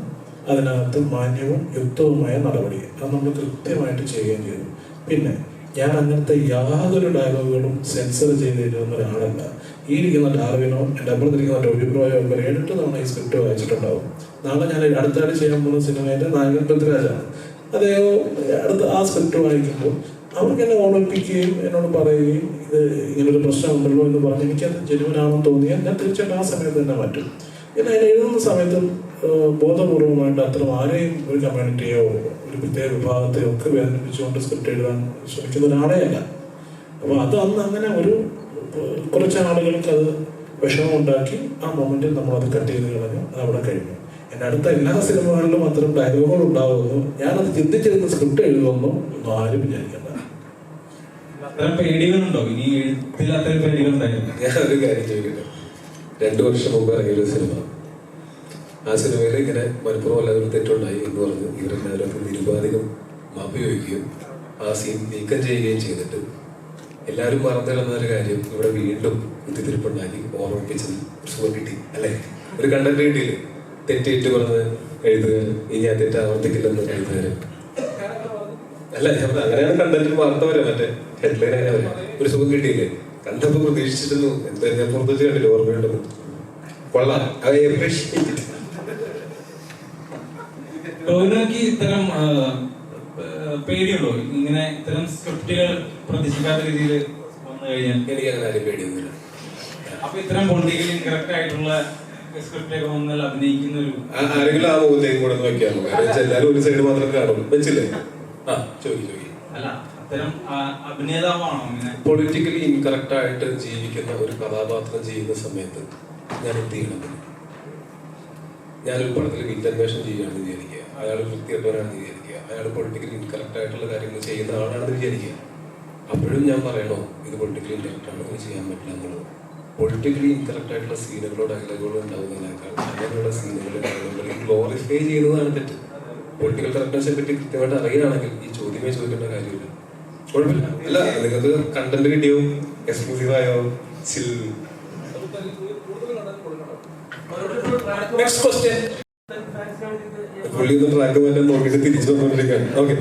അതിനകത്ത് മാന്യവും യുക്തവുമായ നടപടി. അത് നമ്മൾ കൃത്യമായിട്ട് ചെയ്യുകയും ചെയ്തു. പിന്നെ ഞാൻ അങ്ങനത്തെ യാതൊരു ഡയലോഗുകളും സെൻസർ ചെയ്തിരുന്ന ഒരാളല്ല. ഈ ഇരിക്കുന്ന ഡാർവിനോ എൻ്റെ അപ്പുറത്തിരിക്കുന്ന ടോബി ബ്രോയോ ഒക്കെ 7 തവണ ഈ സ്ക്രിപ്റ്റ് വായിച്ചിട്ടുണ്ടാവും. നാളെ ഞാൻ അടുത്തായിട്ട് ചെയ്യാൻ പോകുന്ന സിനിമയിലെ നായകൻ പൃഥ്വിരാജാണ്. അദ്ദേഹം ആ സ്ക്രിപ്റ്റ് വായിക്കുമ്പോൾ അവർക്ക് എന്നെ ഓർമ്മിപ്പിക്കുകയും എന്നോട് പറയുകയും ഇത് ഇങ്ങനൊരു പ്രശ്നമുണ്ടല്ലോ എന്ന് പറഞ്ഞ് എനിക്കത് ജെനുവനാണെന്ന് തോന്നിയാൽ ഞാൻ തീർച്ചയായിട്ടും ആ സമയത്ത് തന്നെ മാറ്റും. പിന്നെ അതിന് എഴുതുന്ന സമയത്ത് ബോധപൂർവമായിട്ട് അത്തരം ആരെയും ഒരു കമ്മ്യൂണിറ്റിയോ ഒരു പ്രത്യേക വിഭാഗത്തെയോ ഒക്കെ വേദനിപ്പിച്ചുകൊണ്ട് സ്ക്രിപ്റ്റ് എഴുതാൻ ശ്രമിക്കുന്ന ഒരാളേ അല്ല. അപ്പോൾ അത് അന്ന് അങ്ങനെ ഒരു കുറച്ച് ആളുകൾക്ക് അത് വിഷമമുണ്ടാക്കി ആ മൊമെന്റിൽ നമ്മളത് കട്ട് ചെയ്ത് കളഞ്ഞു. അത് അവിടെ കഴിഞ്ഞു. എൻ്റെ അടുത്ത എല്ലാ സിനിമകളിലും അത്തരം ഡയലോഗുകൾ ഉണ്ടാകുന്നു. ഞാനത് ചിന്തിച്ചിരുന്ന സ്ക്രിപ്റ്റ് എഴുതുമെന്നോ ഒന്നും ആരും വിചാരിക്കണ്ട. അത്തരം പേടികളുണ്ടോ? ഇനി എഴുത്തിൽ അത്തരം പേടികളുണ്ടായിരുന്നു? ഞാൻ ഒരു കാര്യം ചോദിക്കട്ടെ. 2 വർഷം മുമ്പ് ഇറങ്ങിയൊരു സിനിമ, ആ സിനിമയിൽ ഇങ്ങനെ മനഃപൂർവ്വം അല്ലാതൊരു തെറ്റുണ്ടായി എന്ന് പറഞ്ഞ് ഇവരെല്ലാവരും നിരുപാധികം മാപ്പ് ചോദിക്കുകയും ആ സീൻ നീക്കം ചെയ്യുകയും ചെയ്തിട്ട് എല്ലാവരും മറന്നു കിടന്ന ഒരു കാര്യം ഇവിടെ വീണ്ടും കുത്തിത്തിരിപ്പുണ്ടാക്കി ഓർമ്മിപ്പിച്ചത് സുഖം കിട്ടി അല്ലേ? ഒരു കണ്ടന്റ് കിട്ടിയില്ലേ? തെറ്റേറ്റ് പറഞ്ഞ് എഴുതുകാരൻ ഇനി ആ തെറ്റ് ആവർത്തിക്കില്ലെന്ന് എഴുതുകാരൻ അല്ല. ഞാൻ അങ്ങനെയാണ് കണ്ടന്റിൽ വാർത്തവരെ മറ്റേ ഹെഡ്ലൈൻ അങ്ങനെ വരും. ഒരു സുഖം കിട്ടിയില്ലേ? കണ്ടപ്പോ പ്രതീക്ഷിച്ചിരുന്നു. എന്തായാലും ഞാൻ പുറത്തു വെച്ച് കണ്ടില്ല, ഓർമ്മയുണ്ടെന്ന്. കൊള്ളാം, ടോവിനോയ്ക്ക് ഇത്തരം പേടിയുണ്ടോ? ഇങ്ങനെ ഇത്തരം സ്ക്രിപ്റ്റുകൾ പ്രതീക്ഷിക്കാത്ത രീതിയിൽ വന്നു കഴിഞ്ഞാൽ? എനിക്ക് അങ്ങനെ ആരും പേടിയൊന്നുമില്ല. അപ്പൊ ഇത്തരം പൊളിറ്റിക്കൽ ഇൻകറക്റ്റ് ആയിട്ടുള്ള സ്ക്രിപ്റ്റൊക്കെ വന്നാൽ അഭിനയിക്കുന്ന ഒരു ആരെങ്കിലും ആ മുഖത്തേക്ക് കൂടെ നോക്കിയാൽ എല്ലാവരും ഒരു സൈഡ് മാത്രം കാണും വെച്ചില്ലേ? ആ ചോദിക്കും. അല്ല, അത്തരം അഭിനേതാവാണോ അങ്ങനെ പൊളിറ്റിക്കലി ഇൻകറക്റ്റ് ആയിട്ട് ജീവിക്കുന്ന ഒരു കഥാപാത്രം ചെയ്യുന്ന സമയത്ത് ഞാൻ എന്ത് ചെയ്യണം? ഞാനൊരു പടത്തിൽ വില്ലന്വേഷണം ചെയ്യുകയാണെന്ന് വിചാരിക്കുക, അയാൾ വൃത്തികെട്ടവനാണെന്ന് വിചാരിക്കുക, അയാൾ പൊളിറ്റിക്കലി ഇൻകറക്റ്റ് ആയിട്ടുള്ള കാര്യങ്ങൾ ചെയ്യുന്ന ആളാണെന്ന് വിചാരിക്കുക. അപ്പോഴും ഞാൻ പറയണോ ഇത് പൊളിറ്റിക്കലി ഇൻകറക്റ്റ് ആണ്, ഇത് ചെയ്യാൻ പറ്റില്ല എന്നുള്ളത്? പൊളിറ്റിക്കലി ഇൻകറക്റ്റ് ആയിട്ടുള്ള സീനുകളോ ഡയലോഗുകളോ ഉണ്ടാകുന്നതിനേക്കാൾ അങ്ങനെയുള്ള സീനുകളോ ഡയലോഗുകൾ ഗ്ലോറിഫൈ ചെയ്യുന്നതാണ് തെറ്റ്. പൊളിറ്റിക്കൽ കറക്റ്റ്നെസ്സിനെ പറ്റി കൃത്യമായിട്ട് അറിയുകയാണെങ്കിൽ ഈ ചോദ്യമേ ചോദിക്കേണ്ട കാര്യമില്ല. കുഴപ്പമില്ല. അല്ല, നിങ്ങൾക്ക് കണ്ടന്റ് കിട്ടിയോ, എക്സ്ക്ലൂസീവായോ, ചിൽ. Next question. പുള്ളി ഒന്ന് ട്രാക്ക് മാറ്റാൻ നോക്കിയിട്ട് തിരിച്ചു വന്നുകൊണ്ടിരിക്കുകയാണ്. ഓക്കെ.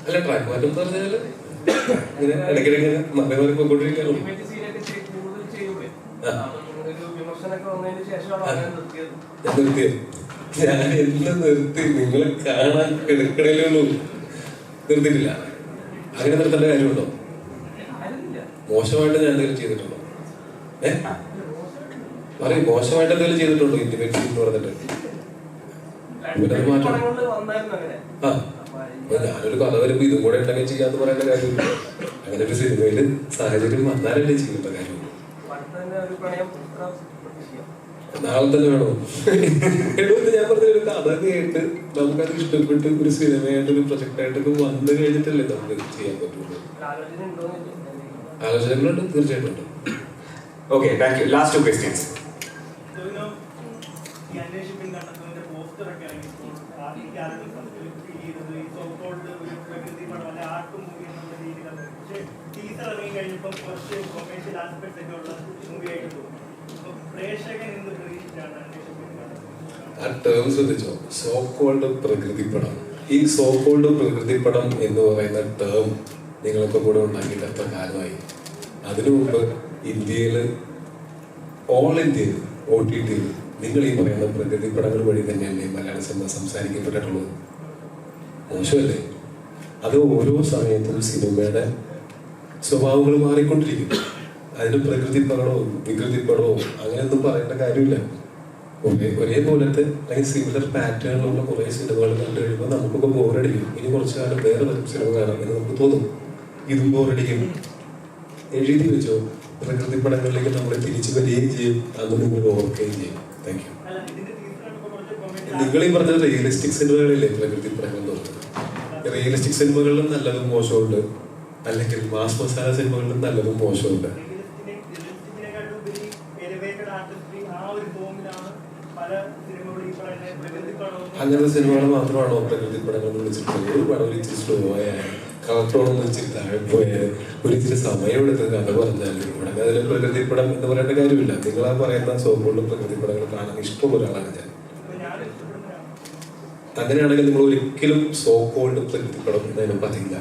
അല്ല, ട്രാക്ക് മാറ്റം എന്ന് പറഞ്ഞാൽ ഇങ്ങനെ ഇടയ്ക്കിടയ്ക്ക് മാറി മാറി പോയിക്കൊണ്ടിരിക്കുകയാണ്. ഞാൻ നിർത്തിയത് ഞാൻ എല്ലാം നിർത്തി. നിങ്ങളെ കാണാൻ കിടക്കണേലേ ഉള്ളൂ, നിർത്തിയിട്ടില്ല. അങ്ങനെ നിർത്തേണ്ട കാര്യമുണ്ടോ? മോശമായിട്ട് ഞാൻ എന്തെങ്കിലും ചെയ്തിട്ടുണ്ടോ? പറയും, മോശമായിട്ട് എന്തെങ്കിലും ചെയ്തിട്ടുണ്ടോ? ഇന്റിമേറ്റ് എന്ന് പറഞ്ഞിട്ട് മാറ്റം. ആ, ഞാനൊരു കഥ വരുമ്പോ ഇതും കൂടെ ഉണ്ടെങ്കിൽ ചെയ്യാന്ന് പറയേണ്ട കാര്യമില്ല. അങ്ങനെ ഒരു സിനിമയില് സാഹചര്യം വന്നാലല്ലേ ചെയ്യേണ്ട കാര്യമുള്ളൂ. നാളെ തന്നെ വേണോ? ഞാൻ പറഞ്ഞൊരു കഥ കേട്ട് നമുക്കത് ഇഷ്ടപ്പെട്ട് ഒരു സിനിമയായിട്ട് ഒരു പ്രൊജക്റ്റായിട്ടൊക്കെ വന്നു കഴിഞ്ഞിട്ടല്ലേ നമുക്ക് ചെയ്യാൻ പറ്റുള്ളൂ. ആലോചനകളുണ്ട്, തീർച്ചയായിട്ടും ഉണ്ട്. Okay, thank you. Last 2 questions. ആ ടേം ശ്രദ്ധിച്ചോ? സോ കോൾഡ് പ്രകൃതിപ്പടം. ഈ സോ കോൾഡ് പ്രകൃതിപ്പടം എന്ന് പറയുന്ന ടേം നിങ്ങളൊക്കെ കൂടെ ഉണ്ടാക്കിയിട്ട് എത്ര കാലമായി? അതിനു മുമ്പ് ഇന്ത്യയില്, ഓൾ ഇന്ത്യയിൽ OTT-യിൽ നിങ്ങൾ ഈ പറയുന്ന പ്രകൃതിപ്പടങ്ങൾ വഴി തന്നെയല്ലേ മലയാള സിനിമ സ്വഭാവങ്ങൾ മാറിക്കൊണ്ടിരിക്കും. അതിന് പ്രകൃതി പടവും വികൃതി പടവും അങ്ങനെയൊന്നും പറയേണ്ട കാര്യമില്ല. ഒരേപോലത്തെ അല്ലെങ്കിൽ സിമിലർ പാറ്റേണിലുള്ള കുറെ സിനിമകൾ കണ്ടു കഴിയുമ്പോൾ നമുക്കൊക്കെ ബോറടിക്കും. ഇനി കുറച്ചു കാലം വേറെ സിനിമ കാണാം എന്ന് നമുക്ക് തോന്നും. ഇതും ബോറടിക്കും. എഴുതി വെച്ചോ, പ്രകൃതി പടങ്ങളിലേക്ക് നമ്മളെ തിരിച്ചു വരികയും ചെയ്യും, അന്ന് നിങ്ങൾ ഓർക്കുകയും ചെയ്യും. Thank you. നിങ്ങൾ ഈ പറഞ്ഞ റിയലിസ്റ്റിക് സിനിമകളില്ലേ പ്രകൃതി പടങ്ങൾ തോന്നുന്നത്? റിയലിസ്റ്റിക് സിനിമകളിലും നല്ലതും മോശമുണ്ട്, അല്ലെങ്കിൽ മാസ് മസാല സിനിമകളിലും നല്ലതും മോശമുണ്ട്. അങ്ങനത്തെ സിനിമകൾ മാത്രമാണോ പ്രകൃതി പടങ്ങൾ എന്ന് വിളിച്ചിട്ടുള്ളത്? ഒരു പടം ഒരിച്ചിരി സ്ലോ ആയാൽ, കളക്ടറോടൊന്നും ഇച്ചിരി താഴെ പോയാൽ, ഒരിച്ചിരി സമയമെടുത്ത് കഥ പറഞ്ഞാൽ ഇവിടെ അതിൽ പ്രകൃതി പടം എന്ന് പറയേണ്ട കാര്യമില്ല. നിങ്ങൾ ആ പറയുന്ന സോപ്പുള്ള പ്രകൃതി പടങ്ങൾ കാണാൻ ഇഷ്ടമുള്ള ഒരാളാണ് ഞാൻ. അങ്ങനെയാണെങ്കിൽ നിങ്ങൾ ഒരിക്കലും സോ കോൾഡ് പ്രകൃതി പടം എന്നതിനും പറ്റില്ല.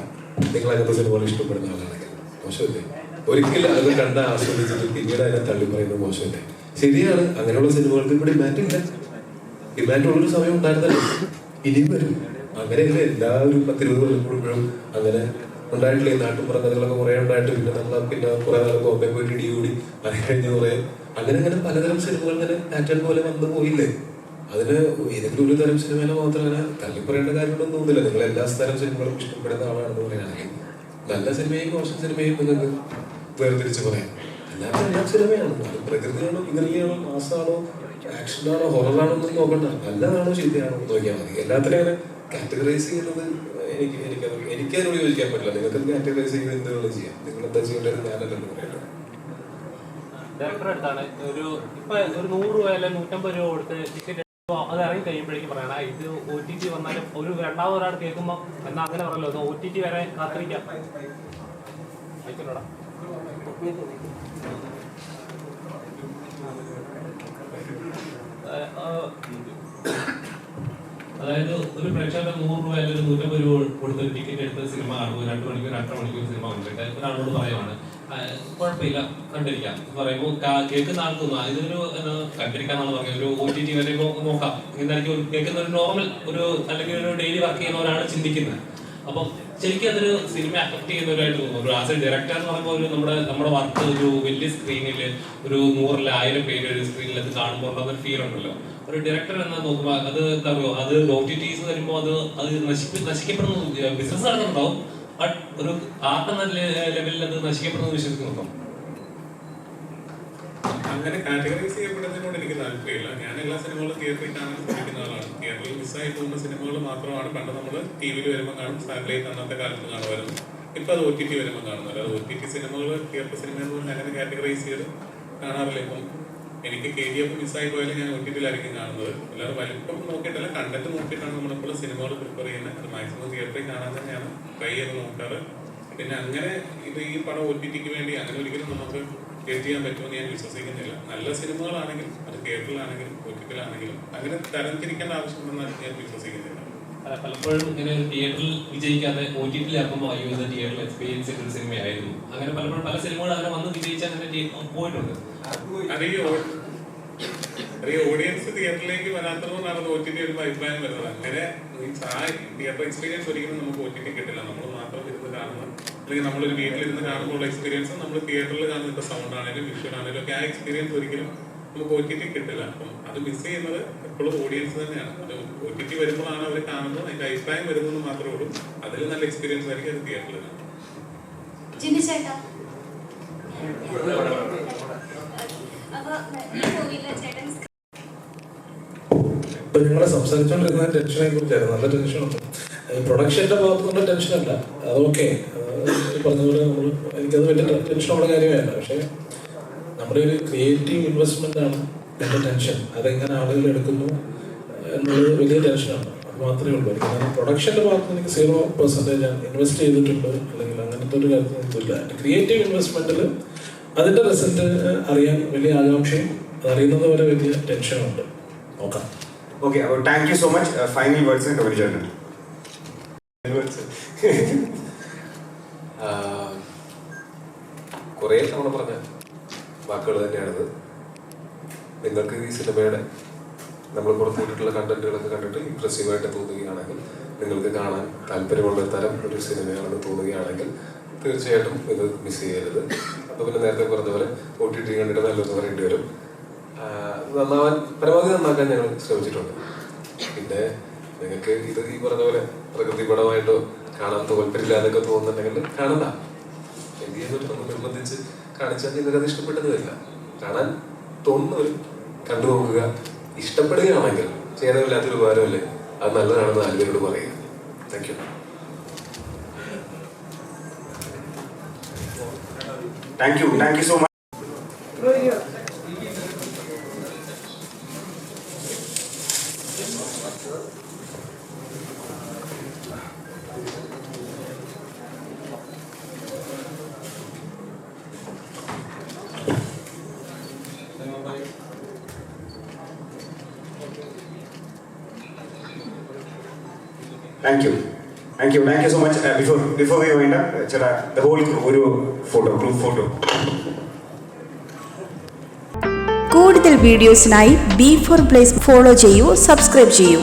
നിങ്ങൾ അങ്ങനത്തെ സിനിമകൾ ഇഷ്ടപ്പെടുന്ന ആളാണെങ്കിൽ മോശമല്ലേ? ഒരിക്കലും അത് കണ്ട് ആസ്വദിച്ചിട്ട് പിന്നീട് അതിനെ തള്ളി പറയുന്നത് മോശമല്ലേ? ശരിയാണ്, അങ്ങനെയുള്ള സിനിമകൾക്ക് ഇവിടെ ഡിമാൻഡില്ല. ഡിമാൻഡുള്ളൊരു സമയം ഉണ്ടായിരുന്നല്ലോ, ഇനിയും വരും. അങ്ങനെയല്ലേ എല്ലാവരും 10-20 കൊല്ലം കൂടുമ്പോഴും അങ്ങനെ ഉണ്ടായിട്ടില്ലേ? നാട്ടുപുറ കഥകളൊക്കെ കുറെ ഉണ്ടായിട്ട് പിന്നെ കുറെ നാൾ ബോംബെ പോയിട്ട് ഇടികൂടി അത് കഴിഞ്ഞ് കുറെ അങ്ങനെ പലതരം സിനിമകൾ ഇങ്ങനെ പാറ്റേൺ പോലെ വന്നു പോയില്ലേ? അതിന് ഏതെങ്കിലും ഒരു തരം സിനിമയിലെ മാത്രം അങ്ങനെ തള്ളി പറയേണ്ട കാര്യങ്ങളൊന്നും തോന്നില്ല. നിങ്ങൾ എല്ലാ തരം സിനിമകളും ഇഷ്ടപ്പെടുന്ന ആളാണെന്ന് പറയുകയാണെങ്കിൽ നല്ല സിനിമയും മോശം സിനിമയും നിങ്ങൾക്ക് വേർതിരിച്ച് പറയാം. അല്ലാതെ എല്ലാ സിനിമയാണ്. അത് പ്രകൃതിയാണോ വികൃതിയാണോ മാസമാണോ ആക്ഷനാണോ ഹൊററാണോ ഒന്നും നോക്കണ്ട. നല്ലതാണോ ചീത്തയാണോ നോക്കിയാൽ മതി. എല്ലാത്തിനും അങ്ങനെ കാറ്റഗറൈസ് ചെയ്യുന്നത് എനിക്കതിനോട് യോജിക്കാൻ പറ്റില്ല. നിങ്ങൾക്ക് കാറ്റഗറൈസ് ചെയ്ത് എന്തുകളും ചെയ്യാം. നിങ്ങൾ എന്താ ചെയ്യേണ്ടത് ഞാനല്ലോ പറയുന്നത്. ഡയറക്ടർ അടുത്താണ് ഒരു ഇപ്പൊ ഒരു 100 രൂപ അല്ലെങ്കിൽ 150 രൂപ കൊടുത്ത് ടിക്കറ്റ് അത് ഇറങ്ങി കഴിയുമ്പോഴേക്കും പറയണം ഇത് OTT വന്നാലും ഒരു രണ്ടാമത് ഒരാൾ കേൾക്കുമ്പോൾ എന്നാ അങ്ങനെ പറയല്ലോ OTT വരെ കാത്തിരിക്കാം. അതായത് ഒരു പ്രേക്ഷകരുടെ 100 രൂപ അല്ലെങ്കിൽ 150 രൂപ കൊടുത്ത് ടിക്കറ്റ് എടുത്ത സിനിമ കാണുമ്പോൾ 2 മണിക്കൂർ 2.5 മണിക്കൂർ സിനിമ കണ്ടിട്ട് ഒരാളോട് പറയുവാണ് കുഴപ്പമില്ല കണ്ടിരിക്കാം പറയുമ്പോൾ കേൾക്കുന്ന ആൾക്ക് തോന്നുന്നു ഇതൊരു കണ്ടിരിക്കാന്നാണ് പറഞ്ഞത്. ഒരു OTT വരെ നോക്കാം എന്തായിരിക്കും കേൾക്കുന്ന ഒരു നോർമൽ ഒരു അല്ലെങ്കിൽ ഒരു ഡെയിലി വർക്ക് ചെയ്യുന്ന ഒരാൾ ചിന്തിക്കുന്നത്. അപ്പം ശരിക്കും അതൊരു സിനിമ അഫക്ട് ചെയ്യുന്നവരായിട്ട് തോന്നുന്നു. ഒരു ആസ് എ ഡയറക്ടർ എന്ന് പറയുമ്പോൾ ഒരു നമ്മുടെ വർക്ക് ഒരു വലിയ സ്ക്രീനിൽ ഒരു 100-1000 പേര് ഒരു സ്ക്രീനിൽ അത് കാണുമ്പോൾ ഉള്ള ഫീൽ ഉണ്ടല്ലോ. ഒരു ഡയറക്ടർ എന്ന് നോക്കുമ്പോൾ അത് എന്താ പറയുക അത് OTTs വരുമ്പോൾ അത് നശിക്കപ്പെടുന്ന ബിസിനസ് നടക്കുന്നുണ്ടാവും. ബട്ട് ഒരു ആർട്ട് എന്ന ലെവലിൽ അത് നശിക്കപ്പെടുന്നത് വിശ്വസിക്കുന്നുണ്ടോ? അങ്ങനെ കാറ്റഗറൈസ് ചെയ്യപ്പെടുന്നതിനോട് എനിക്ക് താല്പര്യമില്ല. ഞാൻ എല്ലാ സിനിമകളും തിയേറ്ററിൽ കാണാൻ ശ്രമിക്കുന്ന ആളാണ്. തിയേറ്ററിൽ മിസ്സായി പോകുന്ന സിനിമകൾ മാത്രമാണ് പണ്ട് നമ്മൾ TV-യിൽ വരുമ്പോൾ കാണും, സാറ്റലൈറ്റ് അന്നത്തെ കാലത്ത് കാണുമായിരുന്നു. ഇപ്പൊ അത് OTT വരുമ്പോൾ കാണുന്നില്ല. അത് OTT സിനിമകൾ തിയേറ്റർ സിനിമ എന്ന് പറഞ്ഞാൽ അങ്ങനെ കാറ്റഗറൈസ് ചെയ്ത് കാണാറില്ല. ഇപ്പം എനിക്ക് KGF മിസ്സായി പോയാലും ഞാൻ OTT-യിലായിരിക്കും കാണുന്നത്. അല്ലാതെ വലിപ്പം നോക്കിയിട്ടല്ല, കണ്ടന്റ് നോക്കിയിട്ടാണ് നമ്മളിപ്പോൾ സിനിമകൾ പ്രിഫർ ചെയ്യുന്നത്. അത് മാക്സിമം തിയേറ്ററിൽ കാണാൻ തന്നെയാണ് ട്രൈ ചെയ്ത് നോക്കാറ്. പിന്നെ അങ്ങനെ ഈ പടം OTT-ക്ക് വേണ്ടി അങ്ങനെ ഒരിക്കലും നമുക്ക് ജഡ്ജ് ചെയ്യാൻ പറ്റുമെന്ന് ഞാൻ വിശ്വസിക്കുന്നില്ല. നല്ല സിനിമകളാണെങ്കിലും അത് തിയേറ്ററിലാണെങ്കിലും OTT-യിലാണെങ്കിലും അങ്ങനെ തരംതിരിക്കേണ്ട ആവശ്യമുണ്ടെന്ന് ഞാൻ വിശ്വസിക്കുന്നില്ല. പലപ്പോഴും ഇങ്ങനെ ഒരു തിയേറ്ററിൽ വിജയിക്കാതെ OTT-ലാക്കുമ്പോൾ അയ്യോ ഇത് തിയേറ്ററിൽ എക്സ്പീരിയൻസ് ചെയ്ത ഒരു സിനിമയായിരുന്നു. അങ്ങനെ പലപ്പോഴും പല സിനിമകൾ അങ്ങനെ വന്ന് വിജയിച്ച് അങ്ങനെ പോയിട്ടുണ്ട്. ഈ ഓഡിയൻസ് തിയേറ്ററിലേക്ക് വരാത്തതുകൊണ്ടാണ് OTT വരുമ്പോൾ അഭിപ്രായം വരുന്നത്. അങ്ങനെ ആ തിയേറ്റർ എക്സ്പീരിയൻസ് ഒരിക്കലും നമുക്ക് OTT കിട്ടില്ല. നമ്മൾ മാത്രം ഇരുന്ന് കാണുന്ന അല്ലെങ്കിൽ നമ്മളൊരു വീട്ടിലിരുന്ന് കാണുമ്പോൾ എക്സ്പീരിയൻസ് നമ്മൾ തിയേറ്ററിൽ കാണുന്ന സൗണ്ട് ആണെങ്കിലും വിഷ്വൽ ആണെങ്കിലും ഒക്കെ ആ എക്സ്പീരിയൻസ് ഒരിക്കലും നമുക്ക് OTT കിട്ടില്ല. അപ്പം അത് മിസ് ചെയ്യുന്നത് എപ്പോഴും ഓഡിയൻസ് തന്നെയാണ്. അത് OTT വരുമ്പോഴാണ് അവർ കാണുന്നത്, അതിന്റെ അഭിപ്രായം വരുന്നത് മാത്രമേ ഉള്ളൂ. അതിൽ നല്ല എക്സ്പീരിയൻസ് ആയിരിക്കും അത് തിയേറ്ററിൽ. ഇപ്പൊ നിങ്ങളെ സംസാരിച്ചുകൊണ്ടിരുന്ന ടെൻഷനെ കുറിച്ചായിരുന്നു. നല്ല ടെൻഷനുണ്ട്. പ്രൊഡക്ഷന്റെ ഭാഗത്തുനിന്നുള്ള ടെൻഷനല്ല, അതൊക്കെ പറഞ്ഞ പോലെ എനിക്കത് വലിയ ടെൻഷനുള്ള കാര്യമല്ല. പക്ഷെ നമ്മുടെ ഒരു ക്രിയേറ്റീവ് ഇൻവെസ്റ്റ്മെന്റ് ആണ് എൻ്റെ ടെൻഷൻ. അതെങ്ങനെ ആളുകൾ എടുക്കുന്നു എന്നുള്ളത് വലിയ ടെൻഷനാണ്. അത് മാത്രമേ ഉള്ളൂ. പ്രൊഡക്ഷന്റെ ഭാഗത്ത് എനിക്ക് 0% ഇൻവെസ്റ്റ് ചെയ്തിട്ടുണ്ട് അല്ലെങ്കിൽ അങ്ങനത്തെ ഒരു കാര്യത്തിനൊന്നുമില്ല. ക്രിയേറ്റീവ് ഇൻവെസ്റ്റ്മെന്റിൽ അതിന്റെ റിസൾട്ട് അറിയാൻ വലിയ ആകാംക്ഷയും അതറിയുന്നത് വരെ വലിയ ടെൻഷനുണ്ട്. നോക്കാം. ഓക്കെ, അപ്പോൾ thank you so much. Final words Tony ചേട്ടൻ. കുറേ തവണ പറഞ്ഞ വാക്കുകൾ തന്നെയാണിത്. നിങ്ങൾക്ക് ഈ സിനിമയുടെ നമ്മൾ പുറത്തുവിട്ടിട്ടുള്ള കണ്ടന്റുകളൊക്കെ കണ്ടിട്ട് ഇംപ്രസീവായിട്ട് തോന്നുകയാണെങ്കിൽ, നിങ്ങൾക്ക് കാണാൻ താല്പര്യമുള്ള തരം ഒരു സിനിമയാണെന്ന് തോന്നുകയാണെങ്കിൽ തീർച്ചയായിട്ടും ഇത് മിസ് ചെയ്യരുത്. അപ്പോൾ പിന്നെ നേരത്തെ പറഞ്ഞ പോലെ OTT കണ്ടിട്ട് നല്ലതെന്ന് പറയേണ്ടി വരും. നന്നാവാൻ പരമാവധി നന്നാക്കാൻ ഞങ്ങൾ ശ്രമിച്ചിട്ടുണ്ട്. പിന്നെ നിങ്ങൾക്ക് ഇത് ഈ പറഞ്ഞ പോലെ പ്രകൃതിപരമായിട്ടോ കാണാൻ തോൽപ്പരില്ലാതൊക്കെ തോന്നുന്നുണ്ടെങ്കിൽ കാണണ്ട. എന്ത് ചെയ്യുന്നു നമ്മൾ നിർബന്ധിച്ച് കാണിച്ചാൽ നിങ്ങൾക്ക് അത് ഇഷ്ടപ്പെട്ടത് വരില്ല. കാണാൻ തോന്നുന്നവരും കണ്ടു നോക്കുക. ഇഷ്ടപ്പെടുകയാണെങ്കിൽ ചെയ്തമില്ലാത്തൊരു ഉപകാരമല്ലേ, അത് നല്ലതാണെന്ന് ആളുകളോട് പറയുക. Thank you. Thank you so much. Thank you so much. Before we wind up, the whole group photo. കൂടുതൽ വീഡിയോസിനായി B4 Place ഫോളോ ചെയ്യൂ, സബ്സ്ക്രൈബ് ചെയ്യൂ.